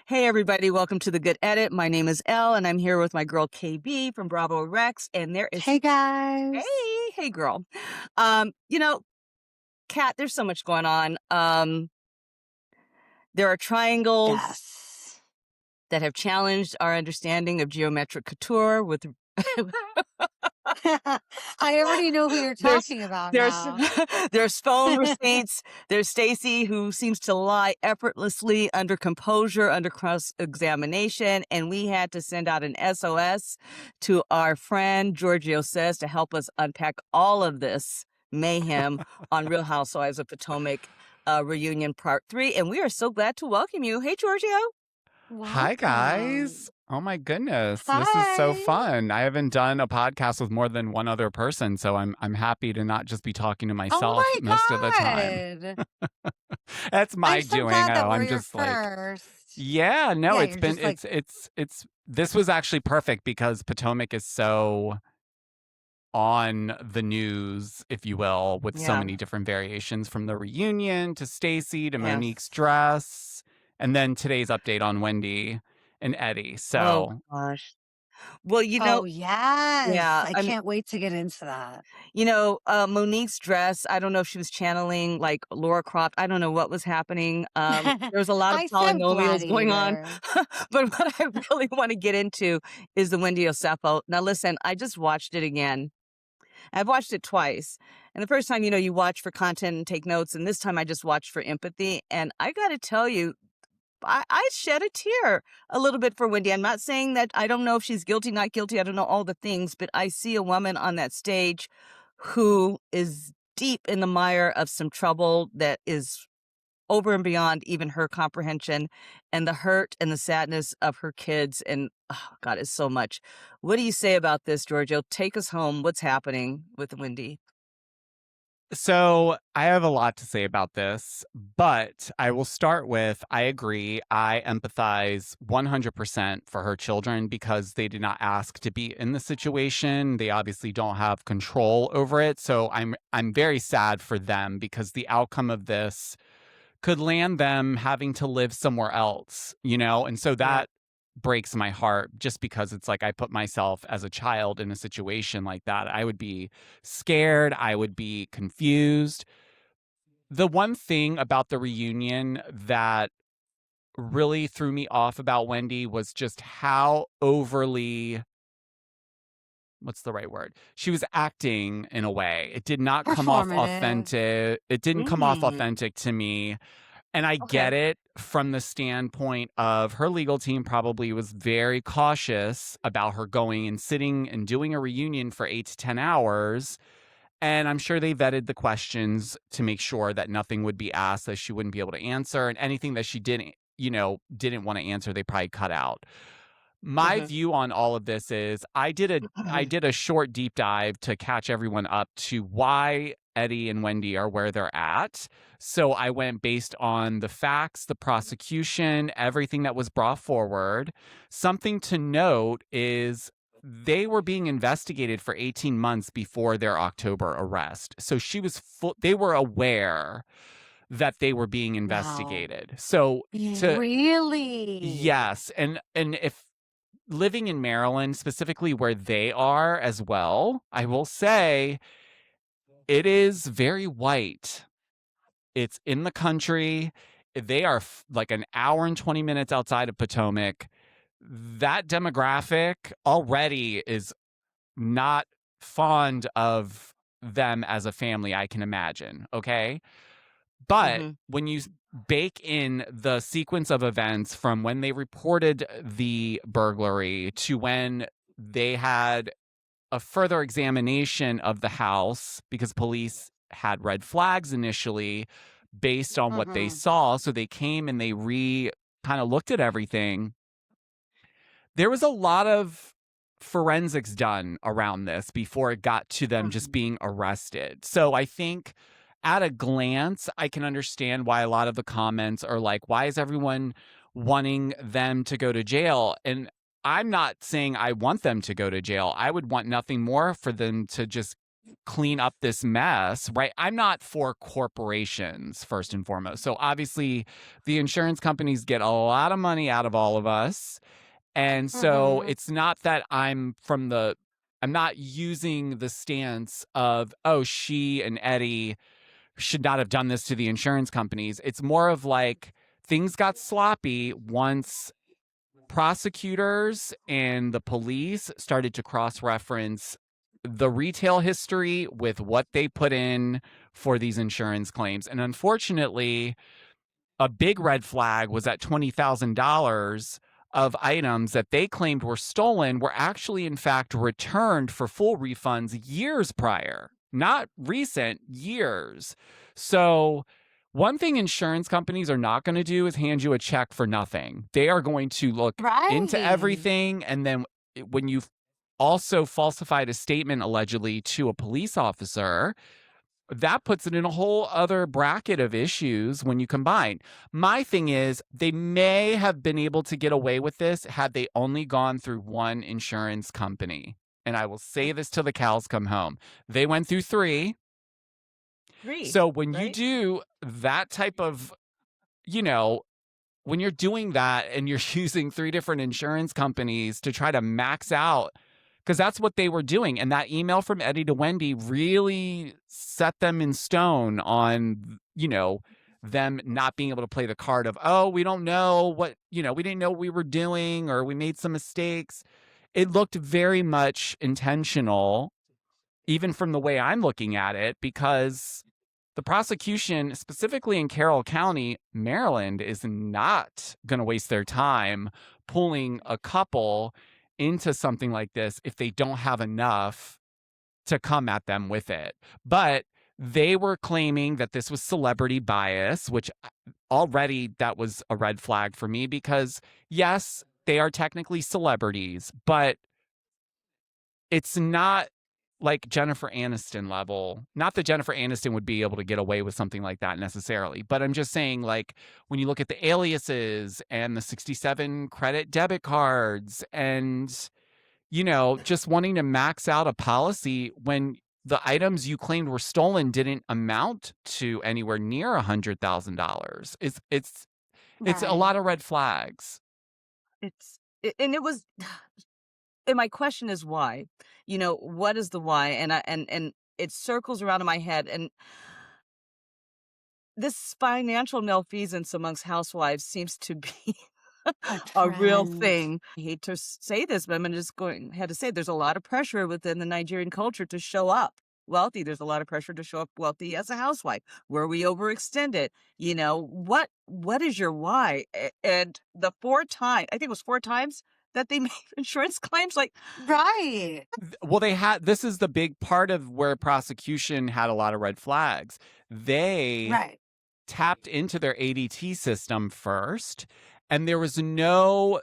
Hey, everybody. Welcome to The Good Edit. My name is Elle, and I'm here with my girl KB from BravoRecs. And there is, Hey guys. hey, girl. You know, Kat, there's so much going on. There are triangles Yes. that have challenged our understanding of geometric couture with I already know who you're there's talking about there's now. there's phone receipts. There's Stacy, who seems to lie effortlessly under composure, under cross-examination, and we had to send out an SOS to our friend Georgio Says to help us unpack all of this mayhem on Real Housewives of Potomac reunion part 3. And we are so glad to welcome you. Hey, Georgio. Hi, guys. Welcome. Oh my goodness. This is so Hi. fun. I haven't done a podcast with more than one other person, so I'm happy to not just be talking to Oh myself my most of the time. God. That's my I'm so doing. glad that Oh, we're I'm your just like, first. yeah, no, Yeah, it's you're been just like, it's this was actually perfect because Potomac is so on the news, if you will, with so Yeah. many different variations from the reunion to Stacy to Yes. Monique's dress, and then today's update on Wendy and Eddie. Oh, So gosh. Well, oh yes. yeah, I can't wait to get into that. Monique's dress, I don't know if she was channeling like Laura Croft. I don't know what was happening. There was a lot of I said polynomials going on. gladiator. But what I really want to get into is the Wendy Osefo. Now, listen, I just watched it again. I've watched it twice. And the first time, you watch for content and take notes. And this time I just watched for empathy. And I got to tell you, I shed a tear a little bit for Wendy. I'm not saying that I don't know if she's guilty, not guilty. I don't know all the things, but I see a woman on that stage who is deep in the mire of some trouble that is over and beyond even her comprehension, and the hurt and the sadness of her kids. And oh God, it's so much. What do you say about this, Giorgio? Take us home. What's happening with Wendy? So I have a lot to say about this, but I will start with I agree. I empathize 100% for her children because they did not ask to be in the situation. They obviously don't have control over it. So I'm very sad for them because the outcome of this could land them having to live somewhere else, And so Yeah. that breaks my heart just because it's like I put myself as a child in a situation like that. I would be scared, I would be confused. The one thing about the reunion that really threw me off about Wendy was just how overly, what's the right word? She was acting in a way. It did not come off Performative. authentic. It didn't come off Mm, authentic to me. And I okay. get it from the standpoint of her legal team probably was very cautious about her going and sitting and doing a reunion for 8 to 10 hours. And I'm sure they vetted the questions to make sure that nothing would be asked that she wouldn't be able to answer. And anything that she didn't want to answer, they probably cut out. My Hmm. view on all of this is I did a short deep dive to catch everyone up to why Eddie and Wendy are where they're at. So I went based on the facts, the prosecution, everything that was brought forward. Something to note is they were being investigated for 18 months before their October arrest. So they were aware that they were being Wow. investigated. So to Really? yes, and if living in Maryland, specifically where they are as well, I will say it is very white. It's in the country. They are like an hour and 20 minutes outside of Potomac. That demographic already is not fond of them as a family, I can imagine. Okay. But Hmm. when you bake in the sequence of events from when they reported the burglary to when they had a further examination of the house because police had red flags initially based on what they Mm-hmm. saw. So they came and they kind of looked at everything. There was a lot of forensics done around this before it got to them just Mm-hmm. being arrested. So I think at a glance, I can understand why a lot of the comments are like, why is everyone wanting them to go to jail? And I'm not saying I want them to go to jail. I would want nothing more for them to just clean up this mess, right? I'm not for corporations, first and foremost. So obviously, the insurance companies get a lot of money out of all of us. And so it's not that I'm not using the stance of, oh, she and Eddie should not have done this to the insurance companies. It's more of like things got sloppy once prosecutors and the police started to cross-reference the retail history with what they put in for these insurance claims. And unfortunately, a big red flag was that $20,000 of items that they claimed were stolen were actually, in fact, returned for full refunds years prior, not recent, years. So one thing insurance companies are not going to do is hand you a check for nothing. They are going to look into Right. everything. And then when you've also falsified a statement allegedly to a police officer, that puts it in a whole other bracket of issues when you combine. My thing is, they may have been able to get away with this had they only gone through one insurance company. And I will say this till the cows come home. They went through three. So when you do that type of, when you're doing that and you're using three different insurance companies to try to max out, because that's what they were doing. And that email from Eddie to Wendy really set them in stone on, them not being able to play the card of, oh, we don't know what, we didn't know what we were doing, or we made some mistakes. It looked very much intentional, even from the way I'm looking at it, because the prosecution, specifically in Carroll County, Maryland, is not going to waste their time pulling a couple into something like this if they don't have enough to come at them with it. But they were claiming that this was celebrity bias, which already that was a red flag for me, because yes, they are technically celebrities, but it's not like Jennifer Aniston level. Not that Jennifer Aniston would be able to get away with something like that necessarily, but I'm just saying, like, when you look at the aliases and the 67 credit debit cards and, just wanting to max out a policy when the items you claimed were stolen didn't amount to anywhere near $100,000. It's a Right. lot of red flags. And my question is why? What is the why? And it circles around in my head. And this financial malfeasance amongst housewives seems to be A a real trend. thing. I hate to say this, but I'm just going ahead to say there's a lot of pressure within the Nigerian culture to show up wealthy. There's a lot of pressure to show up wealthy as a housewife, where we overextend it. What is your why? And the I think it was 4 times that they made insurance claims. Like, Right. Well, this is the big part of where prosecution had a lot of red flags. They Right. tapped into their ADT system first, and there was no,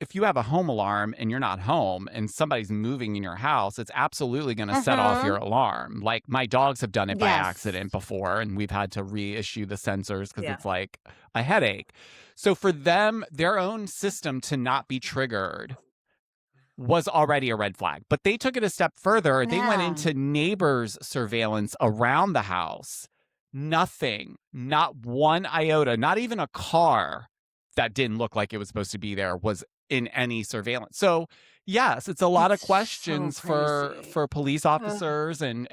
if you have a home alarm and you're not home and somebody's moving in your house, it's absolutely going to set off your alarm. Like, my dogs have done it by Yes. accident before, and we've had to reissue the sensors because Yeah. it's like a headache. So for them, their own system to not be triggered was already a red flag. But they took it a step further. They went Yeah. into neighbors' surveillance around the house. Nothing, not one iota, not even a car that didn't look like it was supposed to be there was in any surveillance. So yes, it's a lot of It's so questions for crazy. police officers and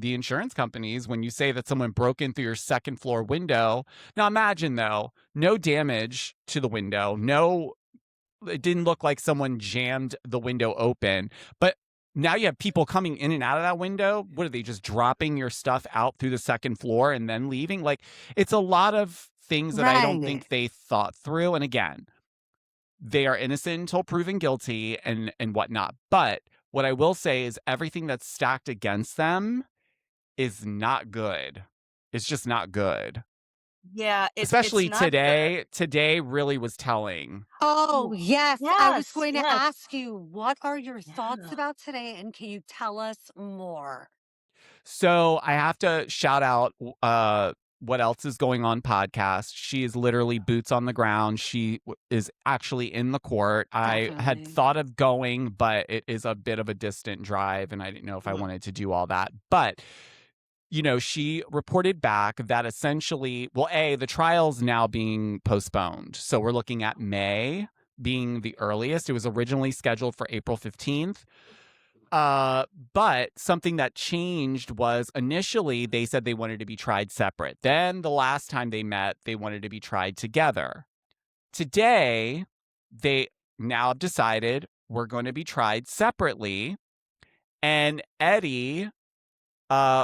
the insurance companies when you say that someone broke in through your second floor window. Now imagine though, no damage to the window, it didn't look like someone jammed the window open, but now you have people coming in and out of that window. What are they, just dropping your stuff out through the second floor and then leaving? Like, it's a lot of things that I don't think Right. they thought through. And again, they are innocent until proven guilty and whatnot. But what I will say is everything that's stacked against them is not good. It's just not good. Yeah, it's Especially not good. today. Today really was telling. Oh, yes. I was Yes, going to yes. ask you, what are your thoughts Yeah. about today? And can you tell us more? So I have to shout out what else is going on podcast. She is literally boots on the ground. She is actually in the court. I had Definitely. thought of going, but it is a bit of a distant drive, and I didn't know if I wanted to do all that. But she reported back that essentially, well, the trial's now being postponed. So we're looking at May being the earliest. It was originally scheduled for April 15th. But something that changed was initially they said they wanted to be tried separate. Then the last time they met, they wanted to be tried together. Today, they now have decided we're going to be tried separately. And Eddie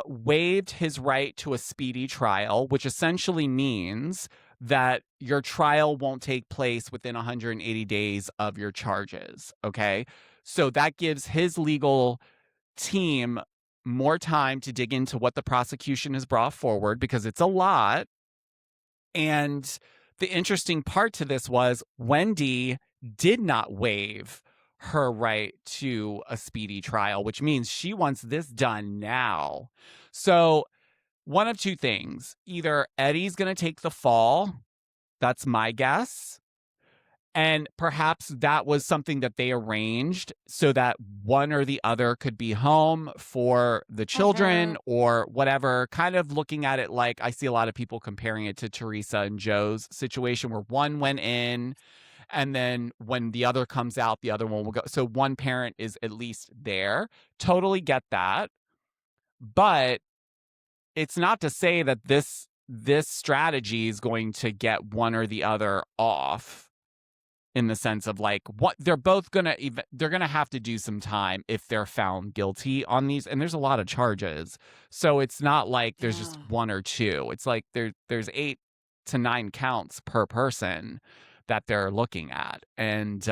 waived his right to a speedy trial, which essentially means that your trial won't take place within 180 days of your charges. Okay. So that gives his legal team more time to dig into what the prosecution has brought forward, because it's a lot. And the interesting part to this was Wendy did not waive her right to a speedy trial, which means she wants this done now. So one of two things: either Eddie's going to take the fall, that's my guess, and perhaps that was something that they arranged so that one or the other could be home for the children or whatever. Kind of looking at it like, I see a lot of people comparing it to Teresa and Joe's situation, where one went in and then when the other comes out, the other one will go. So one parent is at least there. Totally get that. But it's not to say that this strategy is going to get one or the other off, in the sense of like, what they're both gonna they're gonna have to do some time if they're found guilty on these, and there's a lot of charges. So it's not like there's just one or two. It's like there's 8 to 9 counts per person that they're looking at. And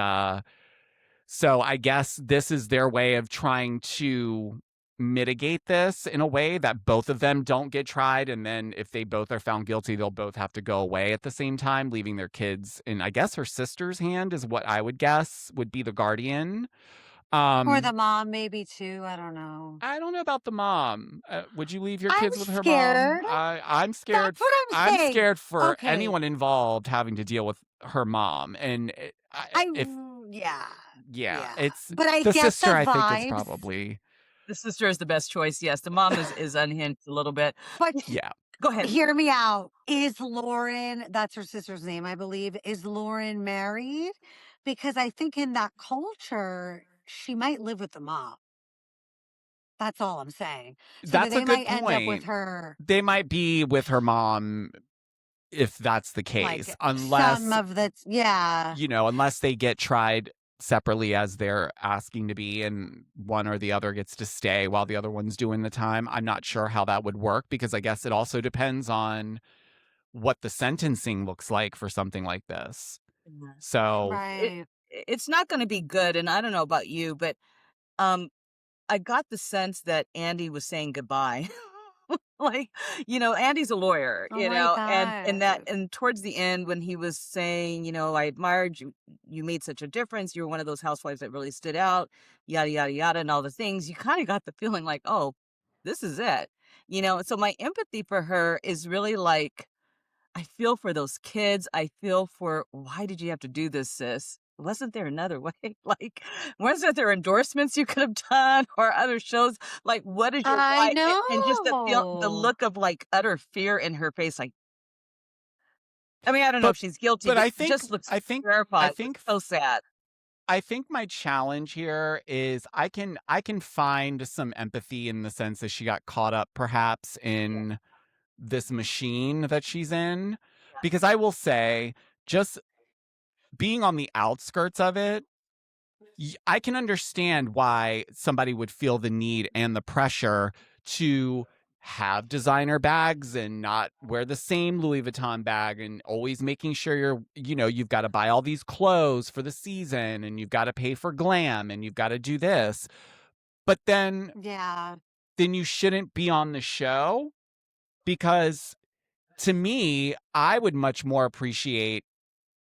so I guess this is their way of trying to mitigate this in a way that both of them don't get tried, and then if they both are found guilty, they'll both have to go away at the same time, leaving their kids in, I guess, her sister's hand is what I would guess would be the guardian. Or the mom, maybe too. I don't know. I don't know about the mom. Would you leave your I'm kids with her scared. mom? I'm scared. That's what I'm I'm saying. scared for Okay. anyone involved having to deal with her mom. And Yeah. it's But I the get sister. the I think vibes. is probably. The sister is the best choice. Yes, the mom is unhinged a little bit. But Yeah. Go ahead. hear me out. Is Lauren, that's her sister's name, I believe, is Lauren married? Because I think in that culture, she might live with the mom. That's all I'm saying. So That's they a good might end up with point. her, They might be with her mom if that's the like case, unless some of the, yeah. unless they get tried separately as they're asking to be, and one or the other gets to stay while the other one's doing the time. I'm not sure how that would work, because I guess it also depends on what the sentencing looks like for something like this. So Right. It's not going to be good. And I don't know about you, but I got the sense that Andy was saying goodbye. Like, Andy's a lawyer, Oh my and towards the end when he was saying, I admired you, you made such a difference. You were one of those housewives that really stood out, yada, yada, yada, and all the things, you kind of got the feeling like, oh, this is it. And so my empathy for her is really like, I feel for those kids. I feel for, why did you have to do this, sis? Wasn't there another way? Like, wasn't there endorsements you could have done or other shows? Like, what is your I why? And just the know. look of like utter fear in her face. Like, I mean, I don't know if but she's guilty, but but I she just looks terrified. think So sad. I think my challenge here is I can find some empathy in the sense that she got caught up perhaps in this machine that she's in, because I will say, just being on the outskirts of it, I can understand why somebody would feel the need and the pressure to have designer bags and not wear the same Louis Vuitton bag, and always making sure you've got to buy all these clothes for the season, and you've got to pay for glam, and you've got to do this. But then you shouldn't be on the show, because to me, I would much more appreciate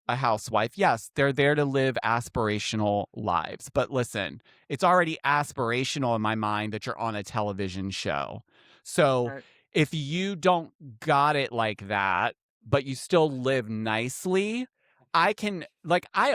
a housewife. Yes, they're there to live aspirational lives. But listen, it's already aspirational in my mind that you're on a television show. So if you don't got it like that, but you still live nicely, I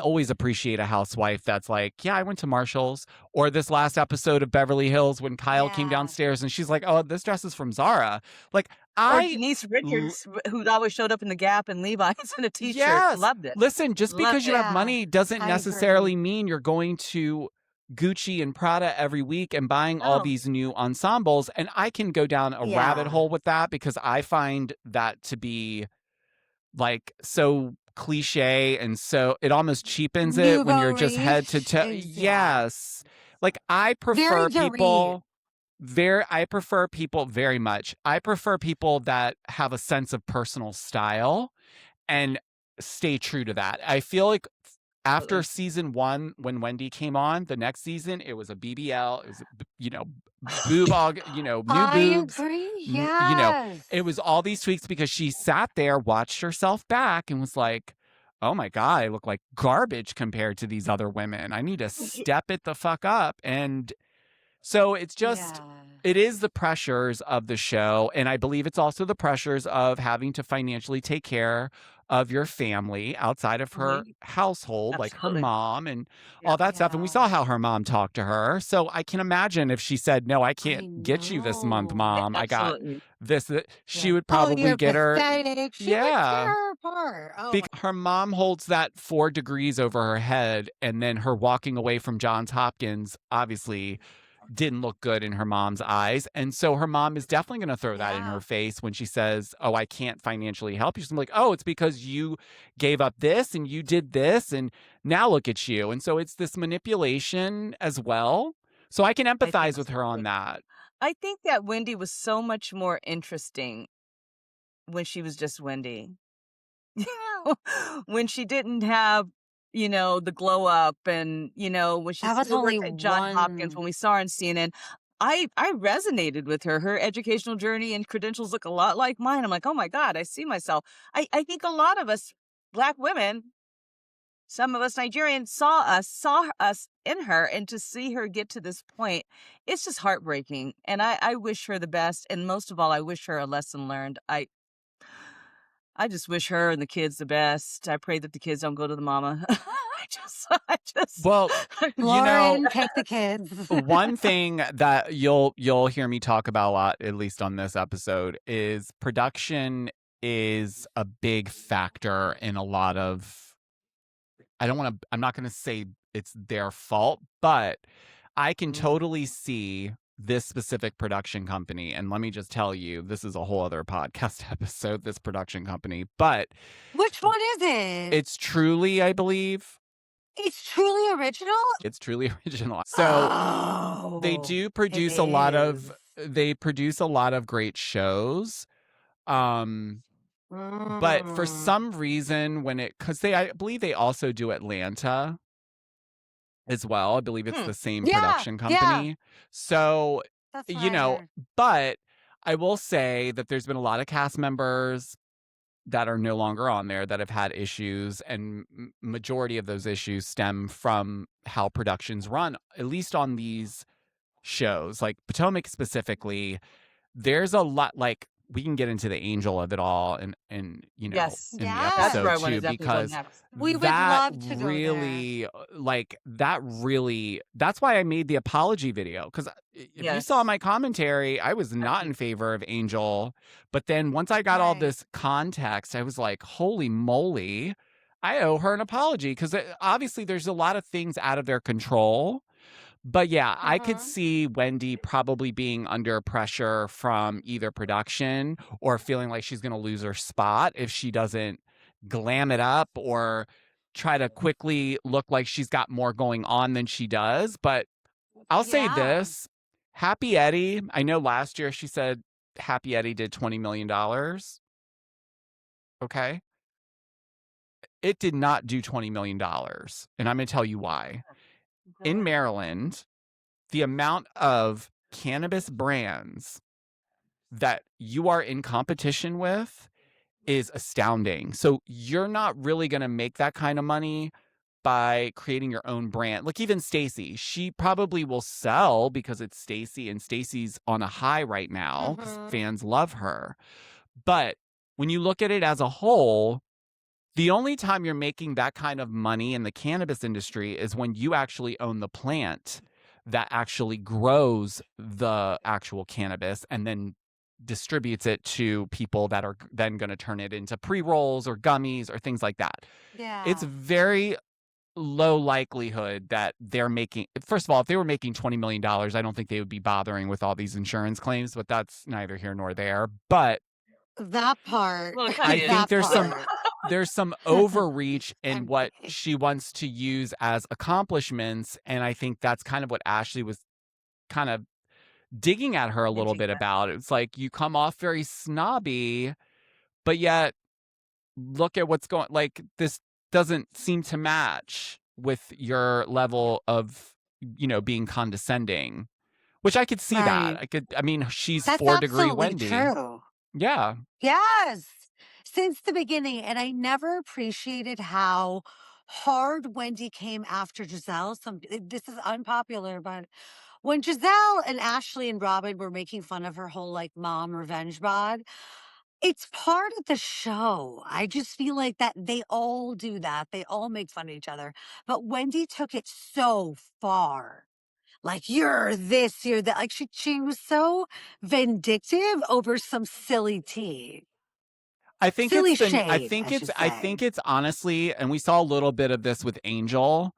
always appreciate a housewife that's like, yeah, I went to Marshall's. Or this last episode of Beverly Hills when Kyle came Yeah. downstairs and she's like, oh, this dress is from Zara. Like, Or I Denise Richards, who always showed up in the Gap and Levi's in a T-shirt. Yes. Loved it. Listen, just Loved because you it. have Yeah, money doesn't I necessarily agree. mean you're going to Gucci and Prada every week and buying all No. these new ensembles. And I can go down a rabbit Yeah. hole with that because I find that to be like so cliche, and so it almost cheapens it when you're Nouveau just head to riche toe. is, yeah. Yes. Like I Very prefer Dorit. very much. I prefer people that have a sense of personal style and stay true to that. I feel like after Absolutely. season 1, when Wendy came on, the next season it was a BBL. It was, boob, new I boobs. agree. It Yes. was all these tweaks because she sat there, watched herself back, and was like, "Oh my god, I look like garbage compared to these other women. I need to step it the fuck up." And so it's just, Yeah. it is the pressures of the show. And I believe it's also the pressures of having to financially take care of your family outside of her Mhm. household, like her Absolutely. mom and all Yep. that stuff. And we saw Yeah. how her mom talked to her. So I can imagine if she said, no, I I can't get you this month, know. mom. I got Absolutely. this. She Yeah. would Oh, probably you're get her. pathetic. She would tear Yeah. her apart. Oh my. Because her mom holds that 4 degrees over her head. And then her walking away from Johns Hopkins, obviously didn't look good in her mom's eyes. And so her mom is definitely going to throw that in Yeah. her face when she says, oh, I can't financially help you. She's like, oh, it's because you gave up this and you did this. And now look at you. And so it's this manipulation as well. So I can I think empathize with so her on too. that. I think that Wendy was so much more interesting when she was just Wendy. You know, when she didn't have, the glow up and, when she That was still only worked at John Hopkins, one. when we saw her on CNN, I resonated with her. Her educational journey and credentials look a lot like mine. I'm like, oh my God, I see myself. I think a lot of us Black women, some of us Nigerians saw us in her, and to see her get to this point, it's just heartbreaking. And I wish her the best. And most of all, I wish her a lesson learned. I just wish her and the kids the best. I pray that the kids don't go to the mama. I just Well, Lauren, take the kids. one thing that you'll hear me talk about a lot, at least on this episode, is production is a big factor in a lot of, I'm not going to say it's their fault, but I can totally see this specific production company. And let me just tell you, this is a whole other podcast episode, this production company, but Which one is it? it's Truly, I believe. It's Truly original? It's Truly original. So they Oh, do it produce a lot is. of great shows. But for some reason because I believe they also do Atlanta as well. I believe it's the same Yeah, production yeah. company. So, That's what I heard. but I will say that there's been a lot of cast members that are no longer on there that have had issues, and majority of those issues stem from how productions run, at least on these shows, like Potomac specifically. There's a lot, like, we can get into the angel of it all and Yes. in the That's where episode I want to too, definitely go because next. We would that love to go there. really that's why I made the apology video, because if you saw Yes. my commentary, I was not in favor of Angel, but then once I got all Right. this context, I was like, holy moly, I owe her an apology, because obviously there's a lot of things out of their control. But yeah, I could see Wendy probably being under pressure from either production or feeling like she's going to lose her spot if she doesn't glam it up or try to quickly look like she's got more going on than she does. But I'll say Yeah. this, Happy Eddie, I know last year she said Happy Eddie did $20 million. Okay. It did not do $20 million. And I'm going to tell you why. In Maryland, the amount of cannabis brands that you are in competition with is astounding. So you're not really going to make that kind of money by creating your own brand. Like even Stacey, she probably will sell because it's Stacey, and Stacey's on a high right now because fans love her. But when you look at it as a whole, the only time you're making that kind of money in the cannabis industry is when you actually own the plant that actually grows the actual cannabis and then distributes it to people that are then going to turn it into pre-rolls or gummies or things like that. It's Yeah. very low likelihood that they're making, first of all, if they were making $20 million, I don't think they would be bothering with all these insurance claims, but that's neither here nor there. But That part. Well, it kinda I is. think That there's some part. overreach in I'm what kidding. she wants to use as accomplishments. And I think that's kind of what Ashley was kind of digging at her a little bit about. It's like you come off very snobby, but yet look at what's going, like this doesn't seem to match with your level of, being condescending, which I could see that. Right. I mean, she's That's 4-degree absolutely Wendy. true. Yeah. Yes. Since the beginning. And I never appreciated how hard Wendy came after Giselle. This is unpopular, but when Giselle and Ashley and Robin were making fun of her whole like mom revenge bod, it's part of the show. I just feel like that they all do that. They all make fun of each other. But Wendy took it so far. Like, you're this, you're that. Like, she was so vindictive over some silly tea. I think Silly it's the shade, I should I say. think it's honestly, and we saw a little bit of this with Angel,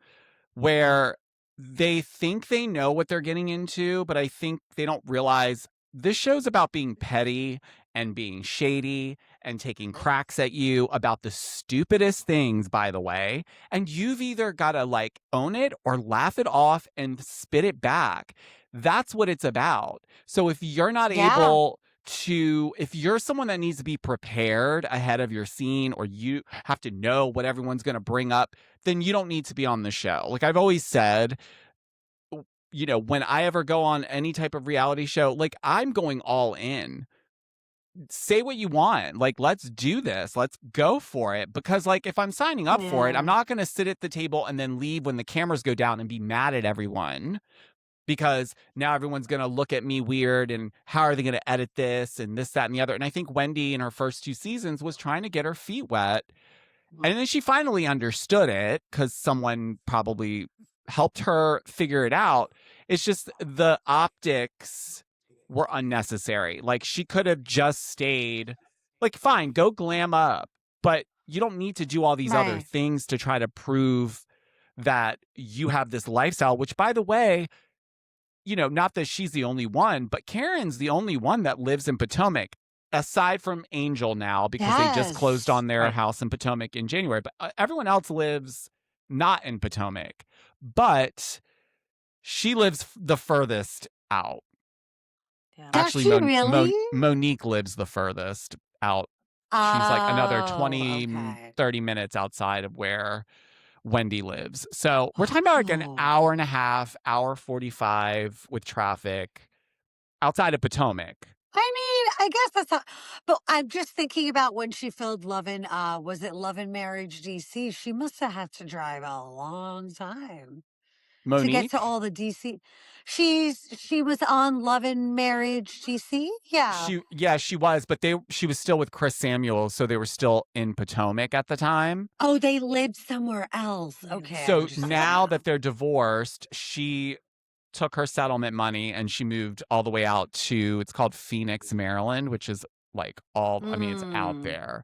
where they think they know what they're getting into, but I think they don't realize this show's about being petty and being shady and taking cracks at you about the stupidest things, by the way. And you've either got to like own it or laugh it off and spit it back. That's what it's about. So if you're not Yeah. able to, if you're someone that needs to be prepared ahead of your scene, or you have to know what everyone's going to bring up, then you don't need to be on the show. Like I've always said, when I ever go on any type of reality show, like I'm going all in. Say what you want. Like, let's do this. Let's go for it. Because, like, if I'm signing up for it, I'm Yeah. not going to sit at the table and then leave when the cameras go down and be mad at everyone, because now everyone's going to look at me weird and how are they going to edit this and this, that, and the other. And I think Wendy in her first 2 seasons was trying to get her feet wet. And then she finally understood it because someone probably helped her figure it out. It's just the optics were unnecessary. Like she could have just stayed, like, fine, go glam up, but you don't need to do all these other Right. things to try to prove that you have this lifestyle, which, by the way, not that she's the only one, but Karen's the only one that lives in Potomac, aside from Angel now, because they just closed Yes. on their house in Potomac in January. But everyone else lives not in Potomac. But she lives the furthest out. Yeah. Does Actually, she really? Monique lives the furthest out. She's like another 20, Okay. 30 minutes outside of where Wendy lives. So we're talking about like an Oh. hour and a half, hour 45 with traffic outside of Potomac. I mean, I guess that's not, but I'm just thinking about when she filmed was it Love and Marriage DC? She must have had to drive a long time to get to Monique, all the DC. She was on Love and Marriage DC? Yeah. she was, but she was still with Chris Samuel, so they were still in Potomac at the time. Oh, they lived somewhere else. Okay, I So understand. now that they're divorced, she took her settlement money and she moved all the way out to, it's called Phoenix, Maryland, which is like I mean, it's out there.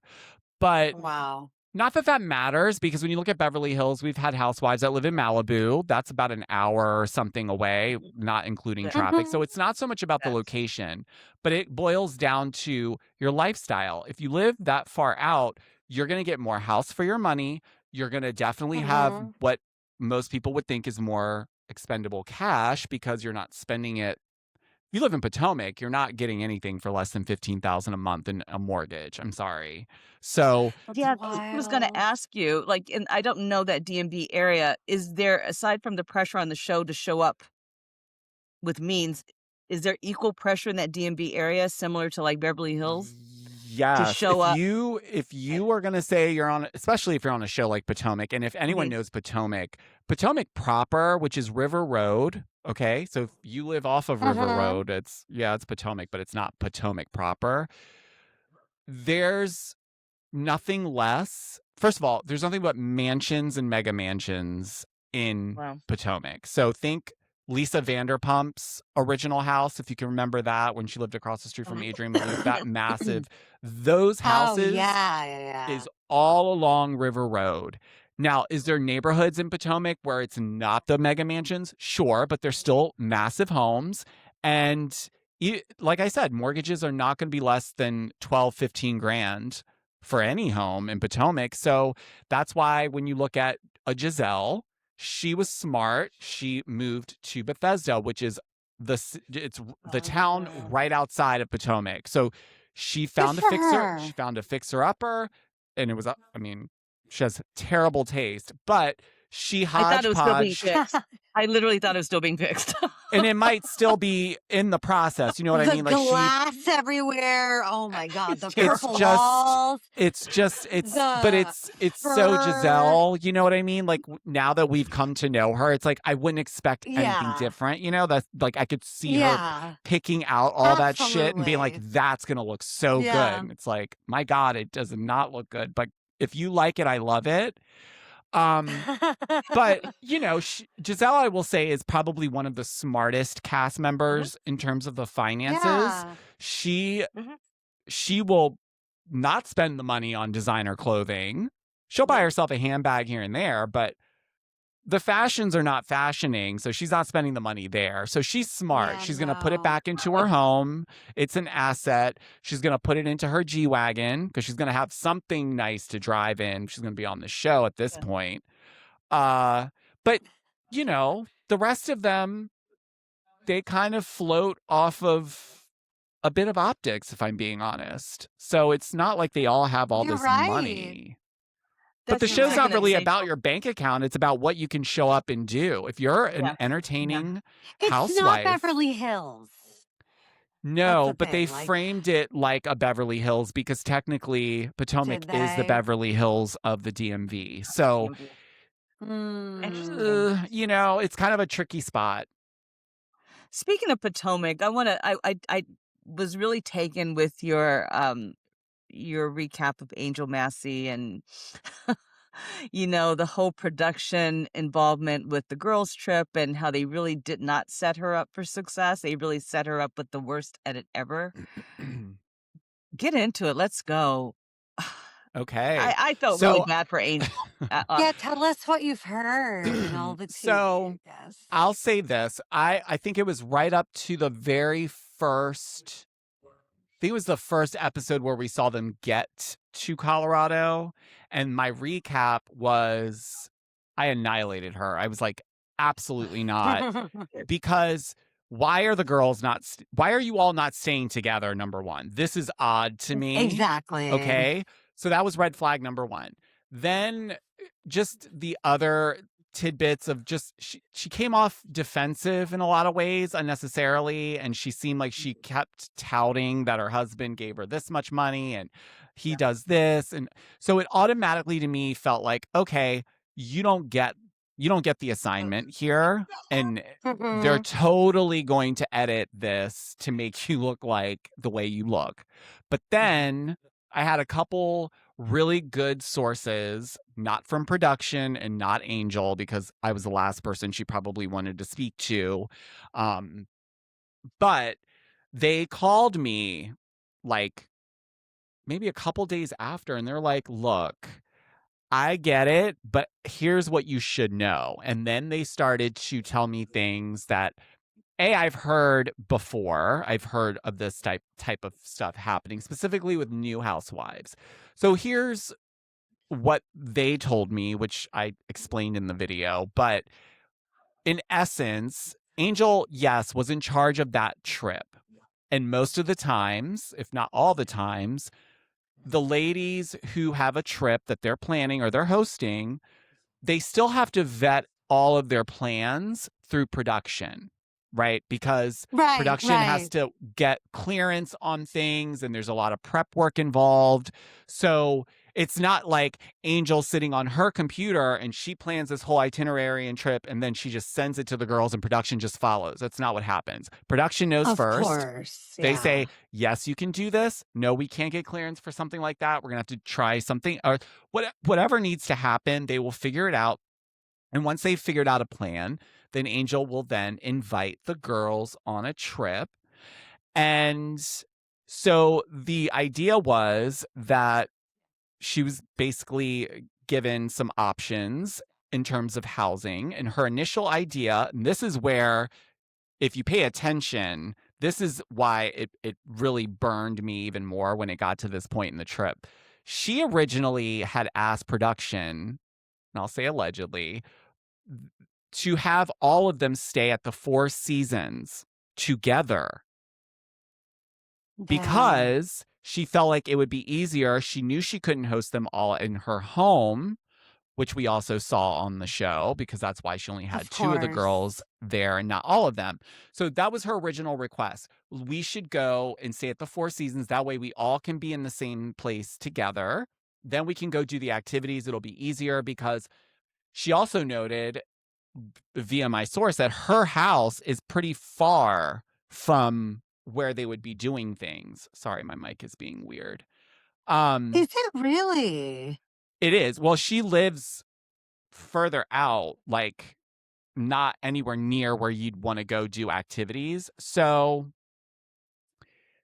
But Wow. not that that matters, because when you look at Beverly Hills, we've had housewives that live in Malibu. That's about an hour or something away, not including traffic. So it's not so much about the location, but it boils down to your lifestyle. If you live that far out, you're going to get more house for your money. You're going to definitely have what most people would think is more expendable cash, because you're not spending it. If you live in Potomac, you're not getting anything for less than $15,000 a month in a mortgage. I'm sorry. So Yeah, I was gonna ask you, like, and I don't know that DMV area, is there, aside from the pressure on the show to show up with means, is there equal pressure in that DMV area similar to like Beverly Hills? Yes. show up. If you are gonna say you're on, especially if you're on a show like Potomac, and if anyone knows Potomac proper, which is River Road. Okay, so if you live off of River Mhm. Road, it's Potomac, but it's not Potomac proper. There's nothing less. First of all, there's nothing but mansions and mega mansions in Wow. Potomac. So think Lisa Vanderpump's original house, if you can remember that, when she lived across the street from Adrienne Maloof, that massive, those Oh houses yeah. is all along River Road. Now, is there neighborhoods in Potomac where it's not the mega mansions? Sure, but they're still massive homes. And like I said, mortgages are not going to be less than 12, 15 grand for any home in Potomac. So that's why when you look at a Giselle, she was smart. She moved to Bethesda, which is the town right outside of Potomac. So she found Good for her. She found a fixer upper, and it was, I mean, she has terrible taste, but she I thought it was still being hodgepodge, fixed. I literally thought it was still being fixed. and it might still be in the process. You know what I The mean? Like glass everywhere. Oh my god, the it's purple just, walls. but The it's so fur. Giselle. You know what I mean? Like now that we've come to know her, it's like I wouldn't expect anything Yeah. different. You know, that's like I could see her Yeah. picking out all that shit and being like, Absolutely. that's gonna look so Yeah. good. And it's like, my God, it does not look good. But if you like it, I love it. But you know, Giselle, I will say, is probably one of the smartest cast members in terms of the finances. Yeah. She Mhm. she will not spend the money on designer clothing. She'll buy Nope. herself a handbag here and there, but the fashions are not fashioning, so she's not spending the money there. So she's smart. Yeah, She's going to put it no. back into her home. It's an asset. She's going to put it into her G-Wagon because she's going to have something nice to drive in. She's going to be on the show at this Yeah. point. But you know, the rest of them, they kind of float off of a bit of optics, if I'm being honest. So it's not like they all have all You're this right. money. But That's the the show's not second really example. about your bank account. It's about what you can show up and do. If you're an Yeah. entertaining It's not housewife, Beverly Hills. That's no, the but they thing. Like, framed it like a Beverly Hills because technically Potomac did is the they? Beverly Hills of the DMV. So, Mm. you know, it's kind of a tricky spot. Speaking of Potomac, I was really taken with your recap of Angel Massey and you know, the whole production involvement with the girls trip and how they really did not set her up for success. They really set her up with the worst edit ever. Get into it. Let's go. Okay. I felt really So, bad for Angel. Yeah, tell us what you've heard and all the tea, so I guess. I'll say this. I think it was right up to the very first, I think it was the first episode where we saw them get to Colorado. And my recap was I annihilated her. I was like, absolutely not. Because why are the girls not, why are you all not staying together? Number one, this is odd to me. Exactly. Okay. So that was red flag number one. Then just the other tidbits of just she came off defensive in a lot of ways unnecessarily, and she seemed like she kept touting that her husband gave her this much money and he does this, and so it automatically to me felt like, okay, you don't get the assignment here, and they're totally going to edit this to make you look like the way you look. But then I had a couple really good sources, not from production and not Angel, because I was the last person she probably wanted to speak to. But they called me like maybe a couple days after, and they're like, look, I get it, but here's what you should know. And then they started to tell me things that I've heard before. I've heard of this type of stuff happening, specifically with new housewives. So here's what they told me, which I explained in the video. But in essence, Angel, yes, was in charge of that trip. And most of the times, if not all the times, the ladies who have a trip that they're planning or they're hosting, they still have to vet all of their plans through production. right? Because Right, production has right. to get clearance on things and there's a lot of prep work involved. So it's not like Angel sitting on her computer and she plans this whole itinerary and trip and then she just sends it to the girls and production just follows. That's not what happens. Production knows Of first. course. They Yeah. say, yes, you can do this. No, we can't get clearance for something like that. We're going to have to try something or whatever needs to happen. They will figure it out. And once they've figured out a plan, then Angel will then invite the girls on a trip. And so the idea was that she was basically given some options in terms of housing. And her initial idea, and this is where, if you pay attention, this is why it really burned me even more when it got to this point in the trip. She originally had asked production, and I'll say allegedly, to have all of them stay at the Four Seasons together Dang. because she felt like it would be easier. She knew she couldn't host them all in her home, which we also saw on the show because that's why she only had Of two of the course. girls there and not all of them. So that was her original request. We should go and stay at the Four Seasons. That way we all can be in the same place together. Then we can go do the activities. It'll be easier because she also noted via my source that her house is pretty far from where they would be doing things. Sorry, my mic is being weird. Is it really? It is. Well, she lives further out, like not anywhere near where you'd want to go do activities. So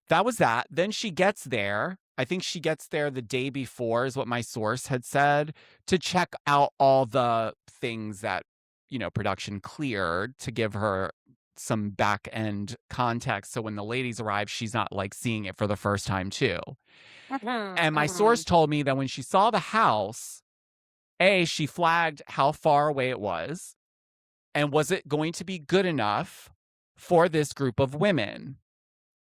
that was that. Then she gets there. I think she gets there the day before, is what my source had said, to check out all the things that, production cleared to give her some back end context. So when the ladies arrive, she's not like seeing it for the first time, too. And my source told me that when she saw the house, she flagged how far away it was. And was it going to be good enough for this group of women?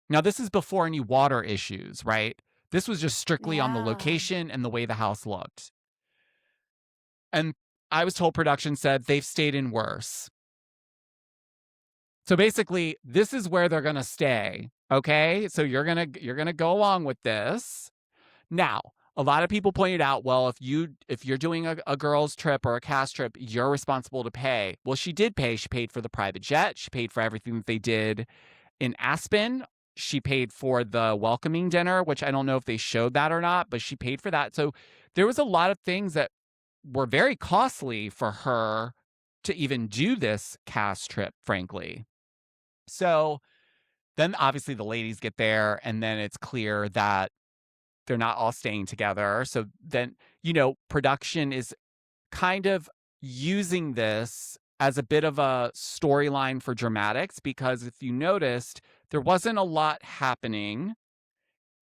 Now, this is before any water issues, right? This was just strictly on the Yeah. location and the way the house looked. And I was told production said they've stayed in worse. So basically, this is where they're going to stay, okay? So you're going to go along with this. Now, a lot of people pointed out, well, if you're doing a girls trip or a cast trip, you're responsible to pay. Well, she did pay. She paid for the private jet. She paid for everything that they did in Aspen. She paid for the welcoming dinner, which I don't know if they showed that or not, but she paid for that. So there was a lot of things that were very costly for her to even do this cast trip, frankly. So then obviously the ladies get there and then it's clear that they're not all staying together. So then, production is kind of using this as a bit of a storyline for dramatics, because if you noticed, there wasn't a lot happening.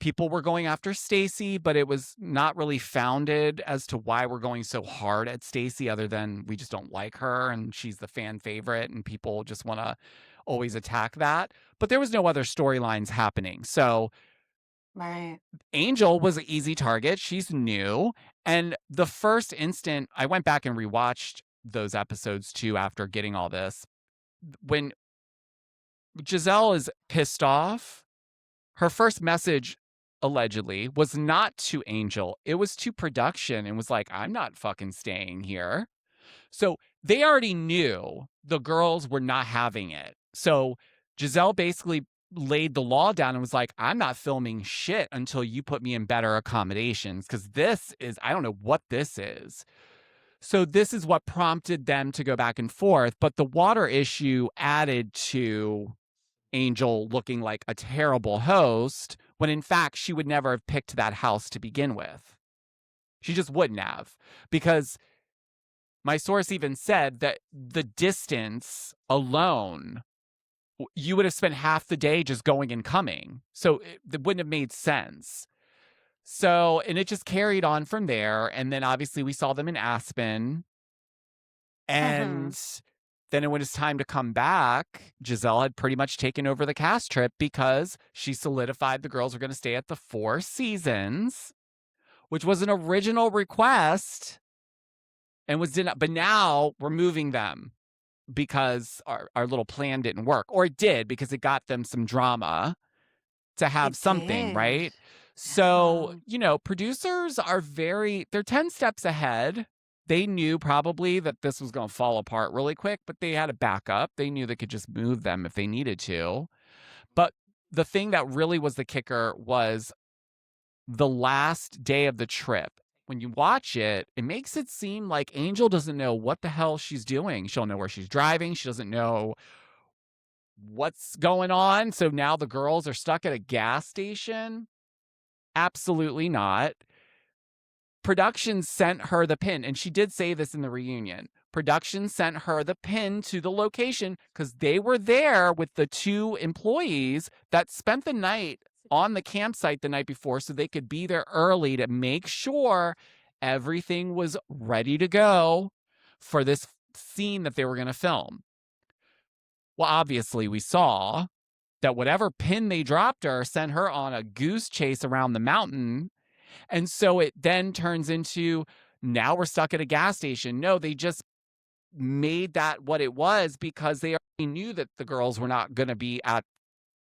People were going after Stacy, but it was not really founded as to why we're going so hard at Stacy, other than we just don't like her and she's the fan favorite and people just want to always attack that. But there was no other storylines happening. So Right. Angel was an easy target. She's new. And the first instant, I went back and rewatched those episodes too after getting all this. When Giselle is pissed off, her first message, allegedly, was not to Angel. It was to production and was like, I'm not fucking staying here. So they already knew the girls were not having it. So Giselle basically laid the law down and was like, I'm not filming shit until you put me in better accommodations, because this is, I don't know what this is. So this is what prompted them to go back and forth. But the water issue added to Angel looking like a terrible host, when in fact she would never have picked that house to begin with. She just wouldn't have, because my source even said that the distance alone, you would have spent half the day just going and coming. So it wouldn't have made sense. So, and it just carried on from there. And then obviously we saw them in Aspen. And then when it was time to come back, Giselle had pretty much taken over the cast trip because she solidified the girls were going to stay at the Four Seasons, which was an original request and was denied. But now we're moving them. because our little plan didn't work. Or it did, because it got them some drama to have It something, did. right? So, Yeah. producers are they're 10 steps ahead. They knew probably that this was going to fall apart really quick, but they had a backup. They knew they could just move them if they needed to. But the thing that really was the kicker was the last day of the trip. When you watch it, it makes it seem like Angel doesn't know what the hell she's doing. She'll know where she's driving. She doesn't know what's going on. So now the girls are stuck at a gas station. Absolutely not. Production sent her the pin, and she did say this in the reunion. Production sent her the pin to the location because they were there with the 2 employees that spent the night on the campsite the night before, so they could be there early to make sure everything was ready to go for this scene that they were going to film. Well, obviously, we saw that whatever pin they dropped her sent her on a goose chase around the mountain. And so it then turns into, now we're stuck at a gas station. No, they just made that what it was because they already knew that the girls were not going to be at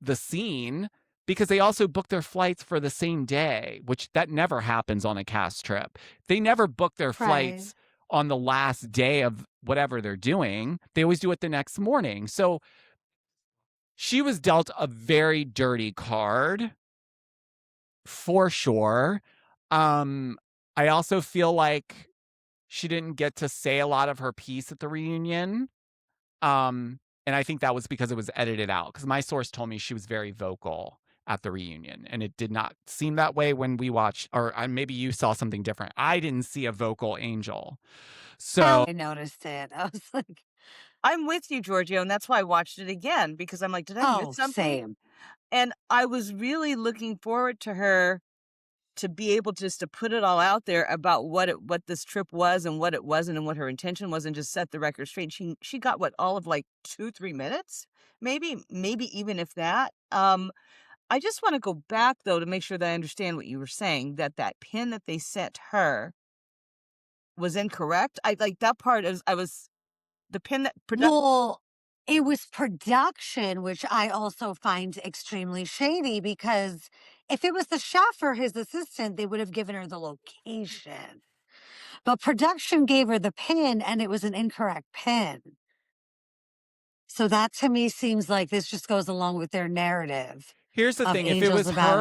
the scene, because they also booked their flights for the same day, which that never happens on a cast trip. They never book their Right. flights on the last day of whatever they're doing. They always do it the next morning. So she was dealt a very dirty card, for sure. I also feel like she didn't get to say a lot of her piece at the reunion. And I think that was because it was edited out, because my source told me she was very vocal at the reunion, and it did not seem that way when we watched, or maybe you saw something different. I didn't see a vocal Angel. So I noticed it. I was like, I'm with you, Georgio, and that's why I watched it again, because I'm like, did I miss something? same. And I was really looking forward to her to be able just to put it all out there about what this trip was and what it wasn't and what her intention was, and just set the record straight. She got what, all of like 2-3 minutes, maybe even if that. I just want to go back though to make sure that I understand what you were saying, that pin that they sent her was incorrect. I like that part. I was the pin that Well, it was production, which I also find extremely shady, because if it was the chef or his assistant, they would have given her the location. But production gave her the pin, and it was an incorrect pin. So that to me seems like this just goes along with their narrative here's the of thing. If it was Angel's a bad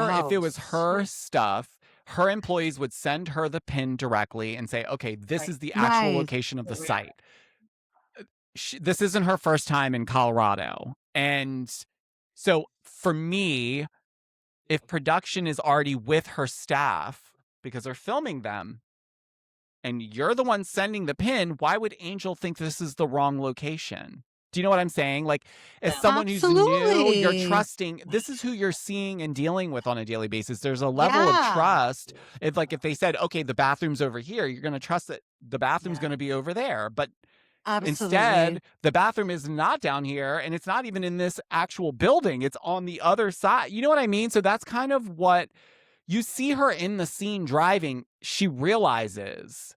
her host. stuff, her employees would send her the pin directly and say, okay, this is the actual Right. location of the site. This isn't her first time in Colorado. And so for me, if production is already with her staff because they're filming them, and you're the one sending the pin, why would Angel think this is the wrong location? Do you know what I'm saying? Like, as someone who's new, you're Absolutely. trusting. This is who you're seeing and dealing with on a daily basis. There's a level of Yeah. trust. If they said, okay, the bathroom's over here, you're going to trust that the bathroom's going to be over there. But Absolutely. instead, the bathroom is not down here, and it's not even in this actual building. It's on the other side. You know what I mean? So that's kind of what you see her in the scene driving. She realizes,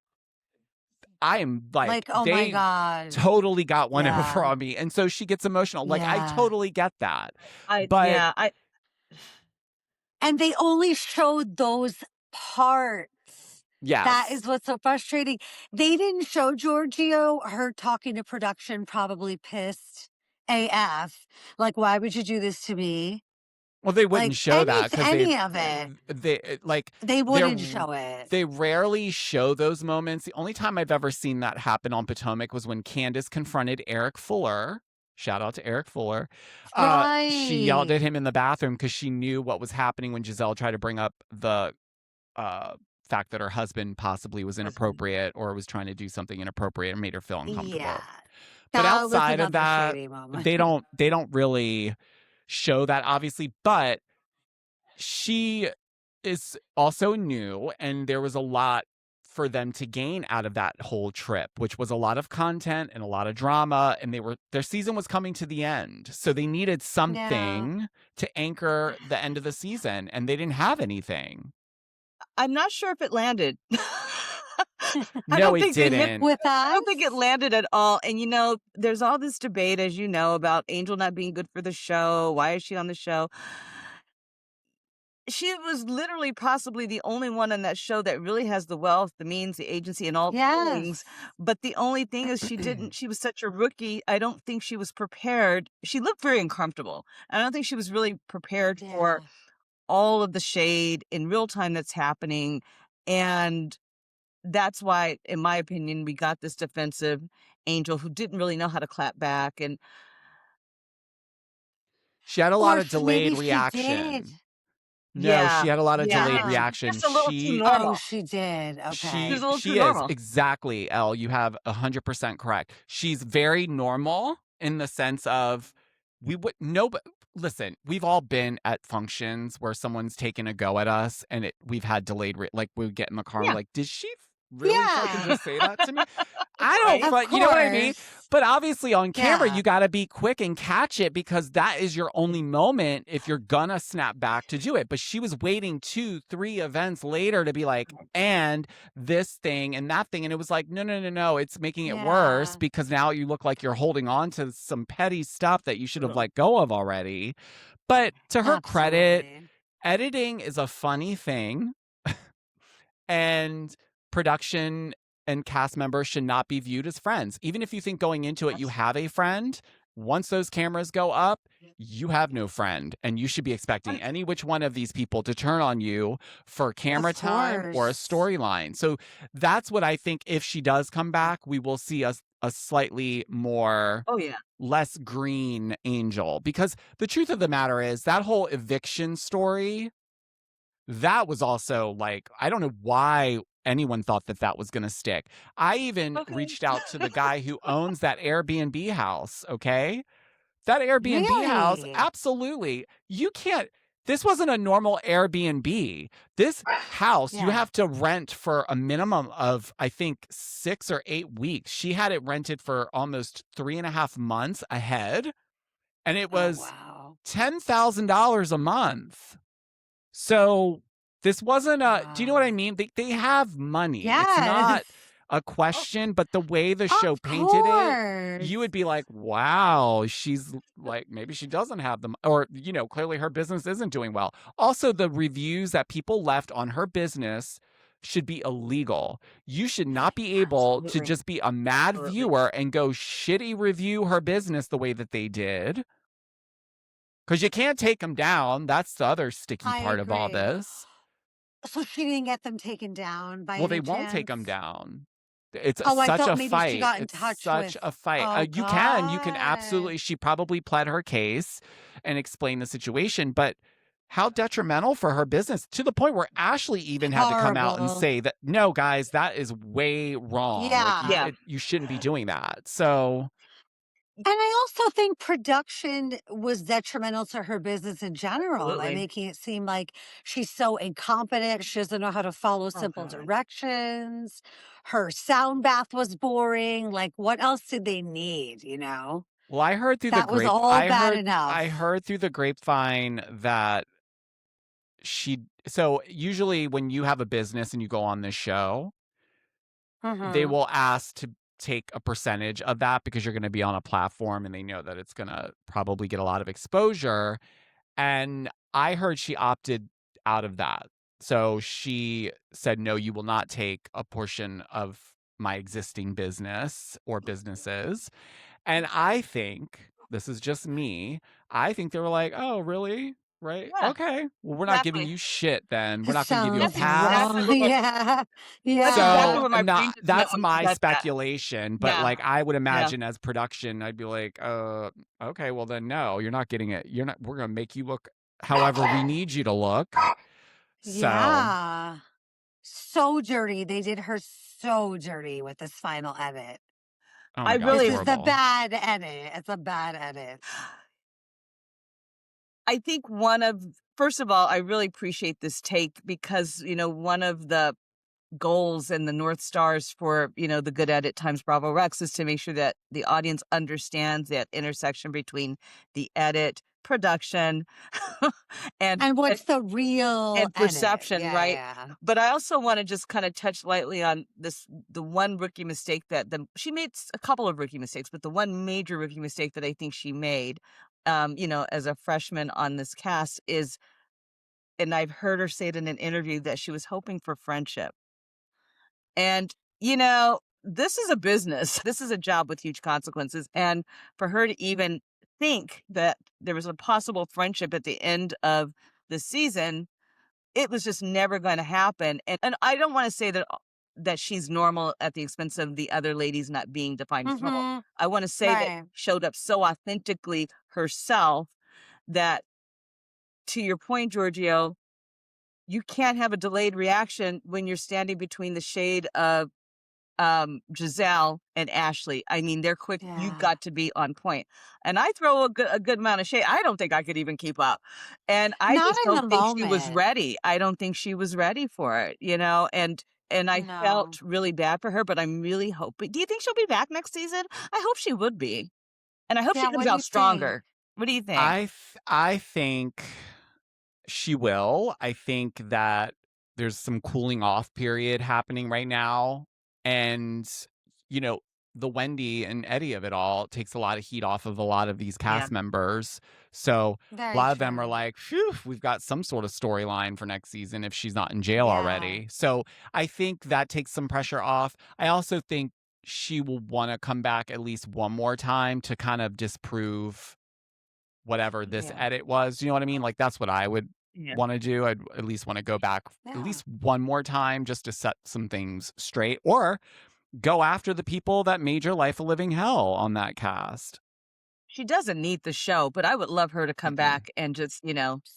I am like oh my they God. totally got one Yeah. over on me. And so she gets emotional. Like, I Yeah. totally get that. But And they only showed those parts. yes. That is what's so frustrating. They didn't show Giorgio, her talking to production, probably pissed AF. Like, why would you do this to me? Well, they wouldn't Like, show that because any of it. They wouldn't show it. They rarely show those moments. The only time I've ever seen that happen on Potomac was when Candace confronted Eric Fuller. Shout out to Eric Fuller. She yelled at him in the bathroom because she knew what was happening when Giselle tried to bring up the fact that her husband possibly was inappropriate or was trying to do something inappropriate and made her feel uncomfortable. Yeah. But That was outside of another that, shady moment. they don't really show that, obviously. But she is also new, and there was a lot for them to gain out of that whole trip, which was a lot of content and a lot of drama, and their season was coming to the end. So they needed something to anchor the end of the season, and they didn't have anything. I'm not sure if it landed. I No, don't it think they hit. didn't. With I us? don't think it landed at all. And there's all this debate, as you know, about Angel not being good for the show. Why is she on the show? She was literally possibly the only one on that show that really has the wealth, the means, the agency, and all things. Yes. But the only thing is she was such a rookie. I don't think she was prepared. She looked very uncomfortable. I don't think she was really prepared for Yeah. all of the shade in real time that's happening. And that's why, in my opinion, we got this defensive Angel who didn't really know how to clap back. And She had a lot Or of delayed maybe she did. reaction. No, yeah, she had a lot of delayed yeah, Yeah. she was reaction. just a little too Oh, normal. she did. She was Okay. a little too She is normal. exactly, Elle. You have 100% correct. She's very normal in the sense of we would no, but listen, we've all been at functions where someone's taken a go at us, and we've had delayed. Like we get in the car, and we're Yeah, like, did she really fucking Yeah. just say that to me? I don't, right. Of you know what I mean? course. But obviously on camera, Yeah. you got to be quick and catch it because that is your only moment if you're gonna snap back to do it. But she was waiting 2-3 events later to be like, and this thing and that thing. And it was like, no. It's making it worse Yeah. because now you look like you're holding on to some petty stuff that you should have let go of already. But to her credit, Absolutely. editing is a funny thing. And production and cast members should not be viewed as friends. Even if you think going into it you have a friend, once those cameras go up, you have no friend. And you should be expecting any which one of these people to turn on you for camera Of time or a course. storyline. So that's what I think if she does come back, we will see a slightly more Oh yeah. less green Angel. Because the truth of the matter is that whole eviction story, that was also like, I don't know why anyone thought that that was going to stick. I even Okay. reached out to the guy who owns that Airbnb house, okay? That Airbnb house, Really? absolutely. You can't, this wasn't a normal Airbnb. This house, you Yeah. have to rent for a minimum of, I think, 6 or 8 weeks. She had it rented for almost 3.5 months ahead, and it Oh, was wow. $10,000 a month. So this wasn't do you know what I Wow. mean? They have money. It's Yes. not a question, but the way the show Of painted it, course. you would be like, wow, she's like, maybe she doesn't have them, or, clearly her business isn't doing well. Also, the reviews that people left on her business should be illegal. You should not be able to Absolutely. just be a mad Absolutely. viewer and go shitty review her business the way that they did. Because you can't take them down. That's the other sticky I part of all agree. this. So she didn't get them taken down by Well, they any won't take them chance? down. It's Oh, I such thought a maybe she fight. got in It's touch such with. a fight. Oh, You can God. absolutely. She probably pled her case and explained the situation, but how detrimental for her business to the point where Ashley even had to come out and Horrible. say that, no, guys, that is way wrong. Like Yeah. you shouldn't be doing that. So And I also think production was detrimental to her business in general by Absolutely. making it seem like she's so incompetent. She doesn't know how to follow Oh simple God. directions. Her sound bath was boring. Like, what else did they need? well, I heard through the That was grape. all bad I enough. heard through the grapevine that so usually when you have a business and you go on this show, they Hmm. will ask to take a percentage of that because you're going to be on a platform and they know that it's going to probably get a lot of exposure. And I heard she opted out of that. So she said, no, you will not take a portion of my existing business or businesses. And I think, this is just me, I think they were like, oh, really? Right? Yeah. Okay. Well, we're not giving Exactly. you shit then. We're It not going to give you a sounds That's exactly pass. wrong. what my Yeah. That's exactly Yeah. So what my brain not just went that's when she my said that. speculation, but Yeah. like I would Yeah. imagine as production, I'd be like, okay, well then no, you're not getting it. You're not, we're gonna make you look however we need you to look. So Yeah. So dirty. They did her so dirty with this final edit. oh I my God, This it's really is the horrible. bad edit. It's a bad edit. I think first of all, I really appreciate this take because, one of the goals and the North Stars for, the Good Edit times BravoRecs is to make sure that the audience understands that intersection between the edit, production and And what's the real and in it? perception, Yeah, right? yeah. But I also want to just kind of touch lightly on the one rookie mistake that she made a couple of rookie mistakes, but the one major rookie mistake that I think she made, as a freshman on this cast is, and I've heard her say it in an interview, that she was hoping for friendship. And, this is a business. This is a job with huge consequences. And for her to even think that there was a possible friendship at the end of the season, it was just never going to happen. And I don't want to say that she's normal at the expense of the other ladies not being defined as normal. Mm-hmm. I want to say that Right. showed up so authentically herself that, to your point, Giorgio, you can't have a delayed reaction when you're standing between the shade of Giselle and Ashley. I mean, they're quick. You've Yeah. got to be on point. And I throw a good amount of shade. I don't think I could even keep up. And I Not just in the don't think she was moment. ready. I don't think she was ready for it, and I No. felt really bad for her, but I'm really hoping. Do you think she'll be back next season? I hope she would be. And I hope Yeah, she comes what do out you think? stronger. What do you think? I think she will. I think that there's some cooling off period happening right now. And, you know, the Wendy and Eddie of it all takes a lot of heat off of a lot of these Yeah. cast members. So a Very lot of them are true. like, phew, we've got some sort of storyline for next season if she's not in jail Yeah. already. So I think that takes some pressure off. I also think she will want to come back at least one more time to kind of disprove whatever this Yeah. edit was. You know what I mean? Like, that's what I would Yeah. want to do. I'd at least want to go back at Yeah. least one more time just to set some things straight, or go after the people that made your life a living hell on that cast. She doesn't need the show, but I would love her to come Mm-mm. back and just,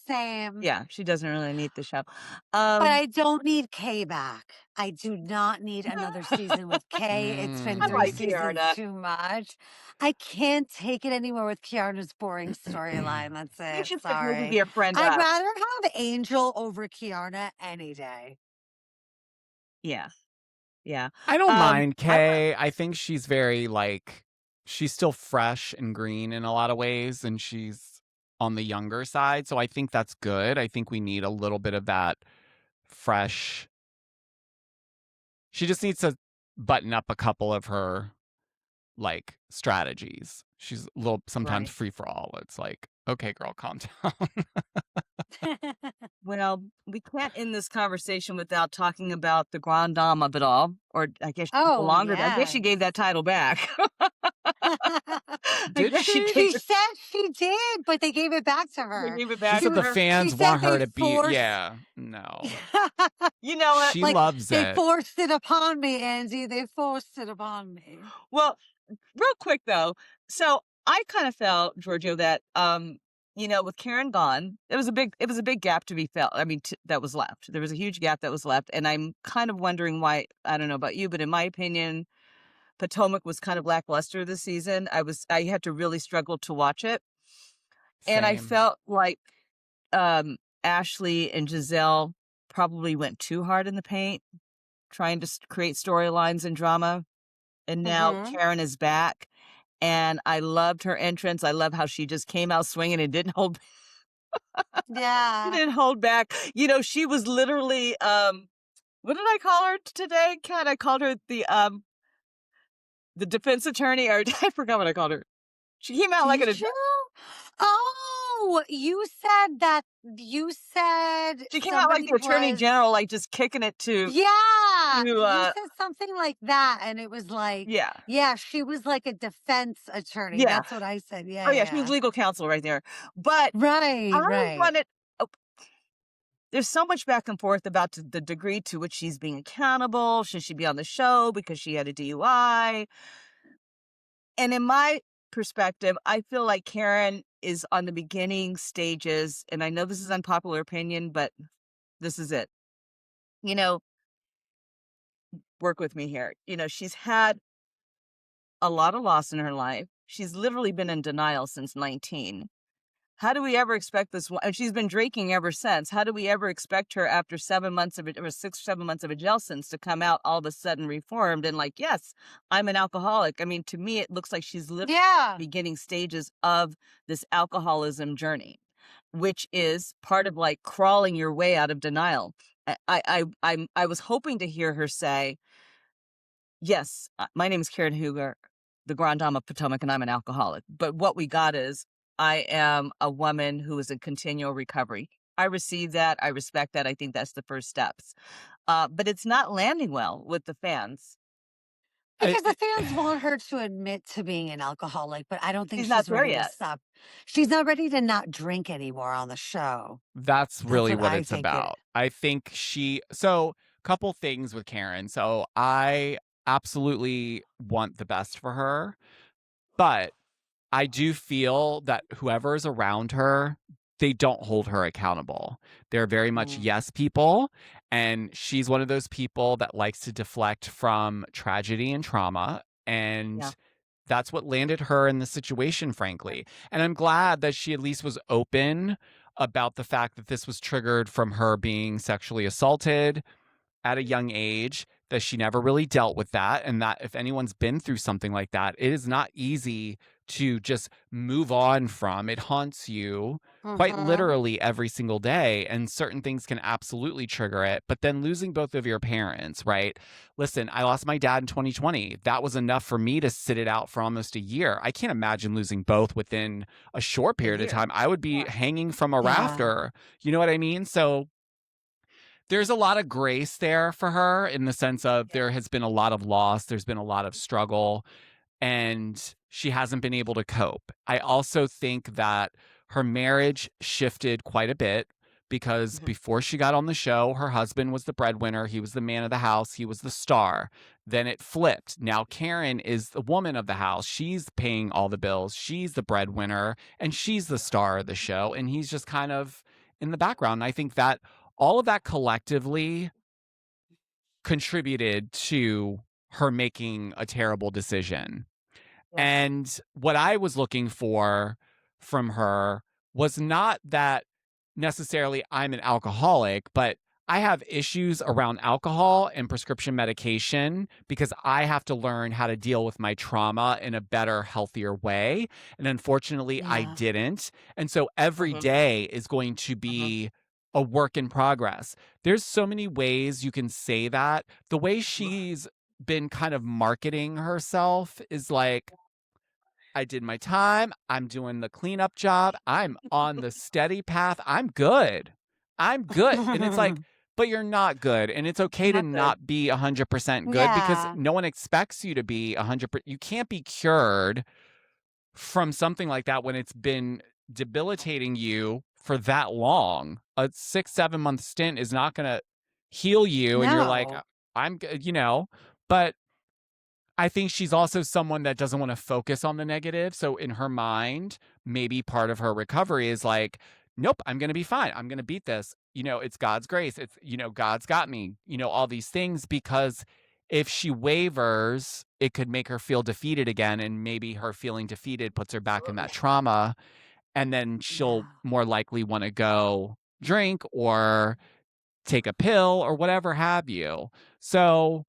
Same. yeah, she doesn't really need the show. But Um, I don't need Kay back. I do not need another season with Kay. It's been I 3 Mm. like seasons Kiara. too much. I can't take it anymore with Kiara's boring storyline. That's They it. should just maybe Sorry. be a friend I'd up. rather have Angel over Kiara any day. Yeah, yeah. I don't mind I want Kay. I think she's very, like, she's still fresh and green in a lot of ways, and she's on the younger side. So I think that's good. I think we need a little bit of that fresh. She just needs to button up a couple of her, like, strategies. She's a little sometimes right. free for all. It's like, okay, girl, calm down. Well, we can't end this conversation without talking about the grand dame of it all, or I guess she's no Oh, longer. I guess she yes. gave that title back. I Did guess she she? gave She said she did, but they gave it back to they her. gave it She back She said to the was her. she fans said want her they to be. forced Yeah, no. You know what? She like loves they it. forced it upon me, Angie. They forced it upon me. Well, real quick though, so I kind of felt, Giorgio, that with Karen gone, it was a big gap to be felt. I mean, that was left. There was a huge gap that was left, and I'm kind of wondering why. I don't know about you, but in my opinion, Potomac was kind of lackluster this season. I had to really struggle to watch it, and I Same. felt like Ashley and Giselle probably went too hard in the paint, trying to create storylines and drama. And now Mm-hmm. Karen is back, and I loved her entrance. I love how she just came out swinging and didn't hold she Yeah. didn't hold back. She was literally, what did I call her today, Kat? I called her the defense attorney, or I forgot what I called her. She came out like Did you? Oh, you said she came out like somebody the attorney was general, like, just kicking it yeah, to, you said something like that, and it was like, yeah, yeah, she was like a defense attorney. yeah. That's what I said. Yeah, Oh, yeah, yeah, she was yeah. legal counsel right there. But Right, I right. wanted oh, there's so much back and forth about the degree to which she's being accountable. Should she be on the show because she had a DUI? And in my perspective, I feel like Karen is on the beginning stages, and I know this is unpopular opinion, but this is it. You know, work with me here. She's had a lot of loss in her life. She's literally been in denial since 19. How do we ever expect this one? And she's been drinking ever since. How do we ever expect her after 7 months of it, or 6 or 7 months of a jail sentence, to come out all of a sudden reformed and like, yes, I'm an alcoholic? I mean, to me, it looks like she's living Yeah. beginning stages of this alcoholism journey, which is part of like crawling your way out of denial. I was hoping to hear her say, yes, my name is Karen Huger, the Grand Dame of Potomac, and I'm an alcoholic. But what we got is, I am a woman who is in continual recovery. I receive that. I respect that. I think that's the first steps. But it's not landing well with the fans. Because the I- fans want her to admit to being an alcoholic, but I don't think She's not she's there ready to yet. stop. She's not ready to not drink anymore on the show. That's That's really what what I it's think it. about. I think so couple things with Karen. So I absolutely want the best for her, but I do feel that whoever is around her, they don't hold her accountable. They're very much Mm, yes people, and she's one of those people that likes to deflect from tragedy and trauma, Yeah. and that's what landed her in the situation, frankly. And I'm glad that she at least was open about the fact that this was triggered from her being sexually assaulted at a young age, that she never really dealt with that, and that if anyone's been through something like that, it is not easy to just move on from. It haunts you quite mhm. literally every single day, and certain things can absolutely trigger it. But then losing both of your parents, right? Listen, I lost my dad in 2020. That was enough for me to sit it out for almost a year. I can't imagine losing both within a short A period of year. time. I would be hanging from a Yeah. rafter. You know what I mean? So there's a lot of grace there for her, in the sense of there has been a lot of loss, there's been a lot of struggle, and she hasn't been able to cope. I also think that her marriage shifted quite a bit, because Mhm. before she got on the show, her husband was the breadwinner, he was the man of the house, he was the star. Then it flipped. Now Karen is the woman of the house. She's paying all the bills, she's the breadwinner, and she's the star of the show, and he's just kind of in the background. And I think that all of that collectively contributed to her making a terrible decision. Yeah. And what I was looking for from her was not that necessarily I'm an alcoholic, but I have issues around alcohol and prescription medication, because I have to learn how to deal with my trauma in a better, healthier way. And unfortunately, I Yeah. didn't. And so every Mhm. day is going to Mhm. be a work in progress. There's so many ways you can say that. The way Mhm. she's been kind of marketing herself is like, I did my time. I'm doing the cleanup job. I'm on the steady path. I'm good. I'm good. And it's like, but you're not good. And it's okay to Not good. not be 100% good, because Yeah. no one expects you to be 100%. You can't be cured from something like that when it's been debilitating you for that long. A 6, 7 month stint is not going to heal you. And you're like, No. I'm good, but I think she's also someone that doesn't want to focus on the negative. So in her mind, maybe part of her recovery is like, nope, I'm going to be fine. I'm going to beat this. It's God's grace. It's, God's got me, all these things, because if she wavers, it could make her feel defeated again. And maybe her feeling defeated puts her back in that trauma. And then she'll Yeah. more likely want to go drink or take a pill or whatever have you. So,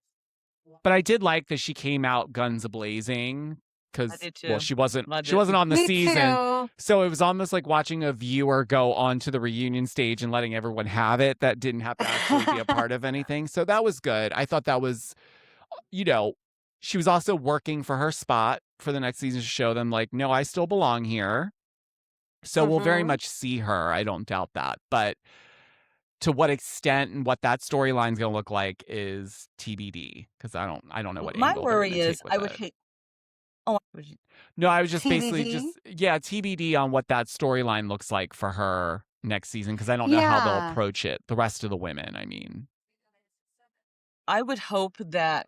but I did like that she came out guns a-blazing, I because, did well, too. she wasn't Loved she it. wasn't on the Me season, too. so it was almost like watching a viewer go onto the reunion stage and letting everyone have it that didn't have to actually be a part of anything. So that was good. I thought that was, you know, she was also working for her spot for the next season to show them like, no, I still belong here. So we'll very Mhm. much see her. I don't doubt that. But to what extent and what that storyline's going to look like is TBD, because I don't know what My angle they're going to worry is take with I would it. hate. Oh, was you- No, I was just basically TBD. just, yeah, TBD on what that storyline looks like for her next season, because I don't know how they'll Yeah. approach it. The rest of the women, I mean. I would hope that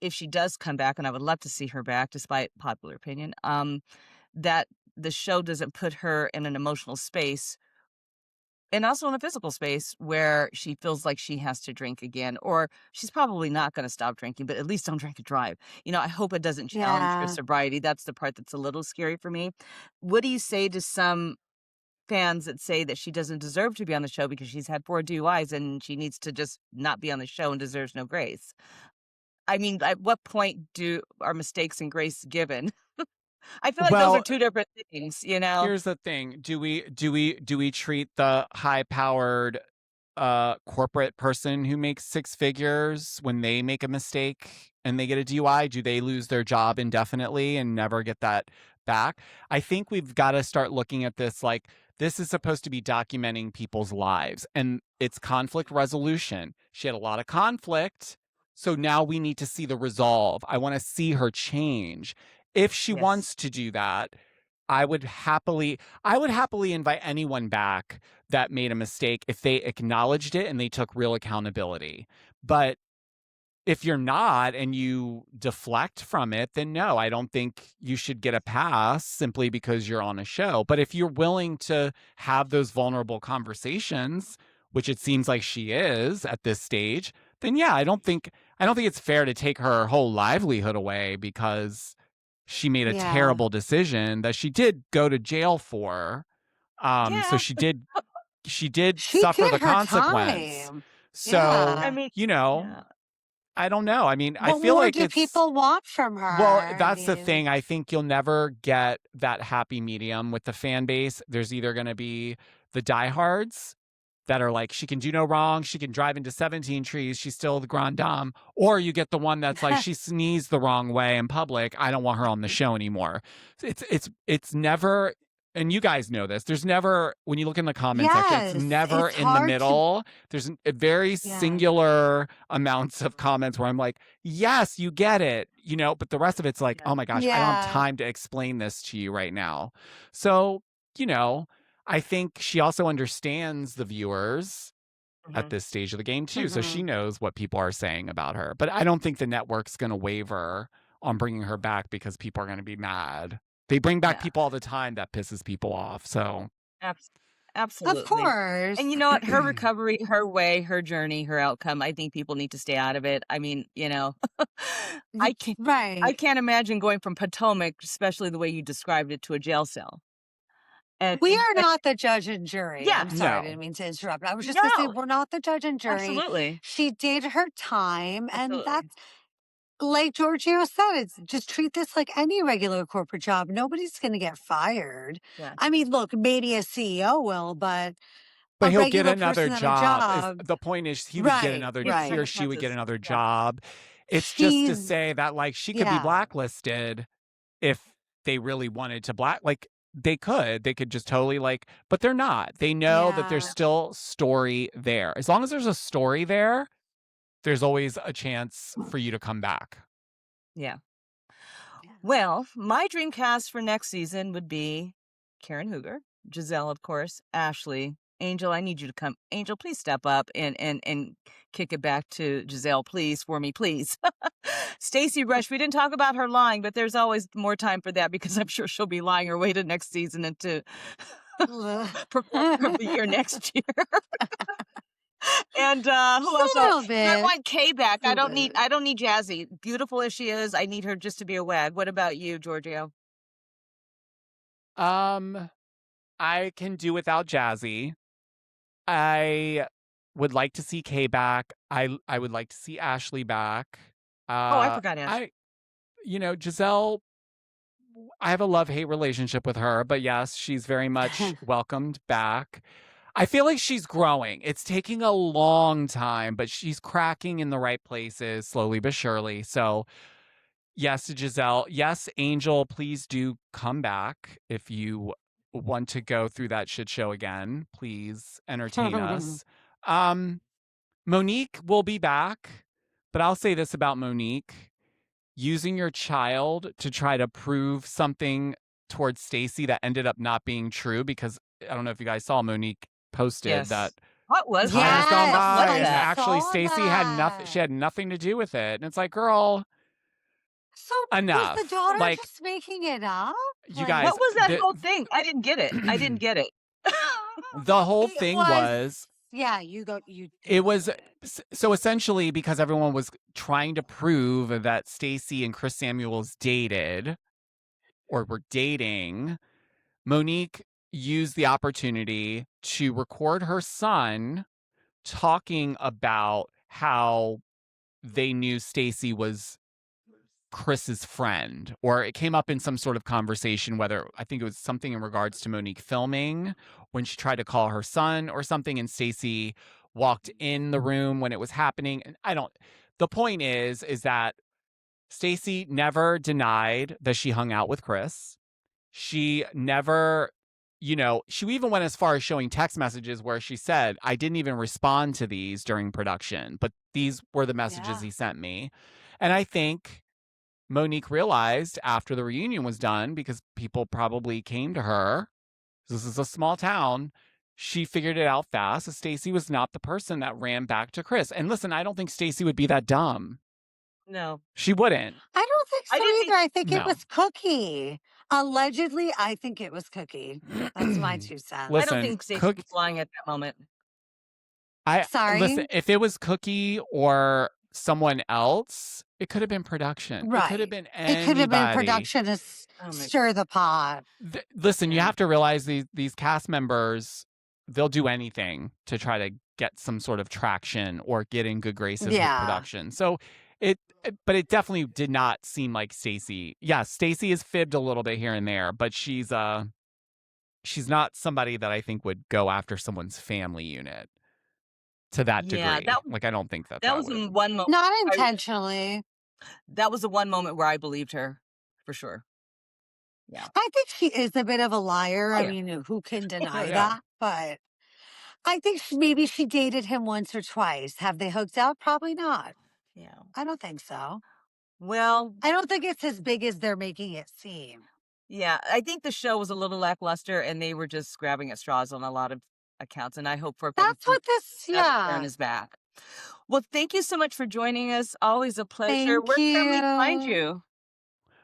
if she does come back, and I would love to see her back despite popular opinion, that the show doesn't put her in an emotional space and also in a physical space where she feels like she has to drink again, or she's probably not going to stop drinking, but at least don't drink and drive. I hope it doesn't challenge her Yeah. sobriety. That's the part that's a little scary for me. What do you say to some fans that say that she doesn't deserve to be on the show because she's had 4 DUIs and she needs to just not be on the show and deserves no grace. I mean, at what point are mistakes and grace given? I feel like those are Well, 2 different things, you know? here's the thing. Do we treat the high-powered corporate person who makes 6 figures when they make a mistake and they get a DUI? Do they lose their job indefinitely and never get that back? I think we've got to start looking at this like this is supposed to be documenting people's lives, and it's conflict resolution. She had a lot of conflict, so now we need to see the resolve. I want to see her change. If she Yes. wants to do that, I would happily invite anyone back that made a mistake if they acknowledged it and they took real accountability. But if you're not and you deflect from it, then no, I don't think you should get a pass simply because you're on a show. But if you're willing to have those vulnerable conversations, which it seems like she is at this stage, then yeah, I don't think it's fair to take her whole livelihood away because she made a Yeah. terrible decision that she did go to jail for. Yeah. So she did She suffer did the her consequence. time. So, Yeah. I mean, you know, yeah. I don't know. I mean, I What feel more like do it's people want from her? well, I that's the mean, thing. I think you'll never get that happy medium with the fan base. There's either going to be the diehards that are like, she can do no wrong, she can drive into 17 trees, she's still the grande dame, or you get the one that's like, she sneezed the wrong way in public, I don't want her on the show anymore. It's never, and you guys know this, there's never, when you look in the comment section, it's yes, never it's in the hard to. middle. There's a very Yeah. singular amounts of comments where I'm like, yes, you get it, you know, but the rest of it's like, Yeah. oh my gosh, I don't have Yeah. time to explain this to you right now. So, you know, I think she also understands the viewers at Mhm. this stage of the game too. So she Mhm. knows what people are saying about her. But I don't think the network's going to waver on bringing her back because people are going to be mad. They bring back Yeah. people all the time that pisses people off. So Abs Of absolutely. course. And you know what? Her recovery, her way, her journey, her outcome, I think people need to stay out of it. I mean, you know, I Right. can't imagine going from Potomac, especially the way you described it, to a jail cell. And We are not the judge and jury. Yeah. I'm sorry, I no. didn't mean to interrupt. I was just gonna say No. we're not the judge and jury. Absolutely. She did her time, and Absolutely. that's like Georgio said, it's just treat this like any regular corporate job. Nobody's gonna get fired. Yeah. I mean, look, maybe a CEO will, but But a he'll get regular another person at a job. job. The point is he would get Right, another, Get he or right. second she would get chances. another Yeah. job. It's just to She's say that like she could be yeah. blacklisted if they really wanted to like they could just totally like, but they're not. They know that there's Yeah. still story there. As long as there's a story there, there's always a chance for you to come back. Yeah. Well, my dream cast for next season would be Karen Hooger, Giselle, of course, Ashley, Angel. I need you to come. Angel, please step up and kick it back to Giselle, please, for me, please. Stacey Rush. We didn't talk about her lying, but there's always more time for that because I'm sure she'll be lying her way to next season and to perform of the year next year. And who else? A little bit. I want Kay back. I Little don't need Jazzy. Beautiful as she is, I need her just to be a wag. What about you, Giorgio? I can do without Jazzy. I would like to see Kay back. I would like to see Ashley back. I forgot Ashley. Giselle, I have a love-hate relationship with her, but yes, she's very much welcomed back. I feel like she's growing. It's taking a long time, but she's cracking in the right places, slowly but surely. So, yes to Giselle. Yes, Angel, please do come back if you want to go through that shit show again. Please entertain us. Monique will be back, but I'll say this about Monique. Using your child to try to prove something towards Stacey that ended up not being true, because I don't know if you guys saw, Monique posted that What was time has that? gone Yes, by What was and that? actually saw Stacey had nothing, that. she had nothing to do with it. And it's like, girl, So was the enough. daughter Like, just making it up? you Like, guys, What was that whole thing? I didn't get it. I didn't get it. the whole it thing was was yeah, you go you it was do it. so essentially because everyone was trying to prove that Stacey and Chris Samuels dated or were dating, Monique used the opportunity to record her son talking about how they knew Stacey was Chris's friend, or it came up in some sort of conversation, whether I think it was something in regards to Monique filming when she tried to call her son or something, and Stacey walked in the room when it was happening. And the point is that Stacey never denied that she hung out with Chris. She never, she even went as far as showing text messages where she said, I didn't even respond to these during production, but these were the messages he sent me. And I think Monique realized after the reunion was done, because people probably came to her, this is a small town, she figured it out fast that Stacey was not the person that ran back to Chris. And listen, I don't think Stacey would be that dumb. No. She wouldn't. I don't think so didn't either. I think it No. was Cookie. Allegedly, I think it was Cookie. That's my 2 cents. I Listen, don't think Stacey was lying at that moment. Sorry? Listen, if it was Cookie or someone else, it could have been production. It could have Right. been It could have been anybody. production to Oh my stir the pot. Listen, you Yeah. have to realize these cast members, they'll do anything to try to get some sort of traction or get in good graces with Yeah. production. So but it definitely did not seem like Stacey. Yeah, Stacey has fibbed a little bit here and there, but she's not somebody that I think would go after someone's family unit to that Yeah, degree. Like, I don't think that that was would. in one moment. Not intentionally. That was the one moment where I believed her, for sure. Yeah. I think she is a bit of a liar. Oh, I yeah. mean, who can deny yeah. that? But I think maybe she dated him once or twice. Have they hooked up? Probably not. Yeah. I don't think so. Well, I don't think it's as big as they're making it seem. yeah, I think the show was a little lackluster, and they were just grabbing at straws on a lot of accounts, and I hope for That's what this, turn yeah. is back. Well, thank you so much for joining us. Always a pleasure. Thank Where can we find you. you?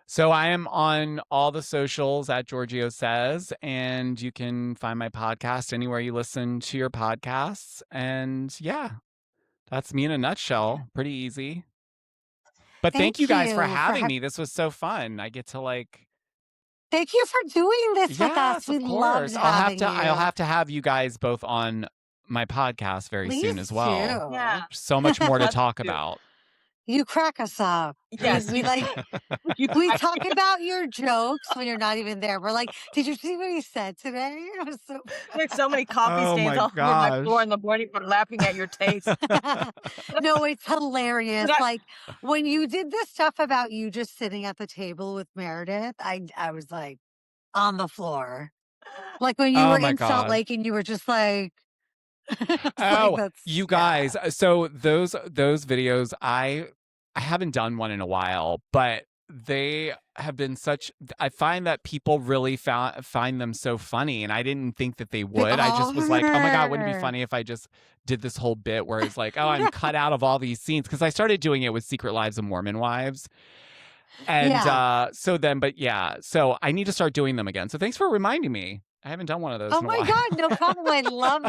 So I am on all the socials at Georgio Says, and you can find my podcast anywhere you listen to your podcasts. And yeah, that's me in a nutshell. Pretty easy. But thank you guys for having me. This was so fun. I get to Thank you for doing this with us. yes, We of loved course. having you. I'll have to have you guys both on my podcast very soon as well. do. Yeah. So much more to Love talk to. about. You crack us up. Yes. We like You we crack talk about your jokes when you're not even there. We're like, did you see what he said today? It was so There's so many coffee Oh stains my all over my gosh. floor in the morning for laughing at your taste. No, it's hilarious. That- Like when you did this stuff about you just sitting at the table with Meredith, I was like on the floor. Like when you Oh were my in Salt God. Lake and you were just like, it's Oh, like that's you guys. So those videos, I haven't done one in a while, but they have been I find that people really find them so funny, and I didn't think that they would. I just was like, oh my God, wouldn't it be are. funny if I just did this whole bit where it's like, oh, I'm cut out of all these scenes, because I started doing it with Secret Lives of Mormon Wives. And Yeah. so I need to start doing them again. So thanks for reminding me. I haven't done one of those Oh in a my while. God, no problem. I love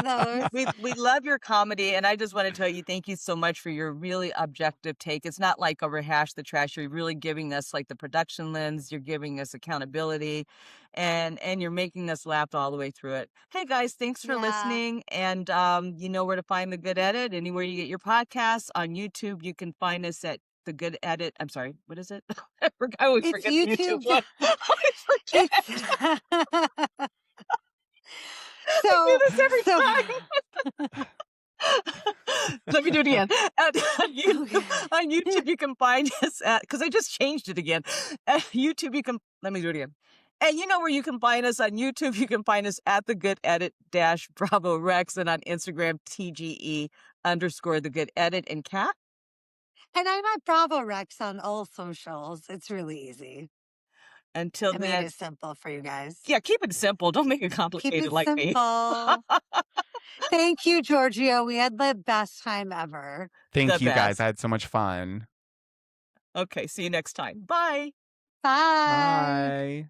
those. we love your comedy, and I just want to tell you thank you so much for your really objective take. It's not like a rehash the trash. You're really giving us like the production lens. You're giving us accountability, and you're making us laugh all the way through it. Hey guys, thanks for Yeah. listening, and you know where to find The Good Edit. Anywhere you get your podcasts. On YouTube, you can find us at The Good Edit. I'm sorry, what is it? I always It's forget the YouTube. YouTube one. I always forget. It's I so do this every time. Let me do it again. On YouTube, you can find us at, because I just changed it again. At YouTube, let me do it again. And you know where you can find us on YouTube? You can find us at The Good Edit _BravoRecs, and on Instagram, TGE_The Good Edit. And Kat? And I'm at BravoRecs on all socials. It's really easy. Until I made then, it simple for you guys. yeah, keep it simple. Don't make it Keep complicated it like me. simple. Thank you, Georgio. We had the best time ever. Thank The you guys. best. I had so much fun. Okay, see you next time. Bye. Bye. Bye.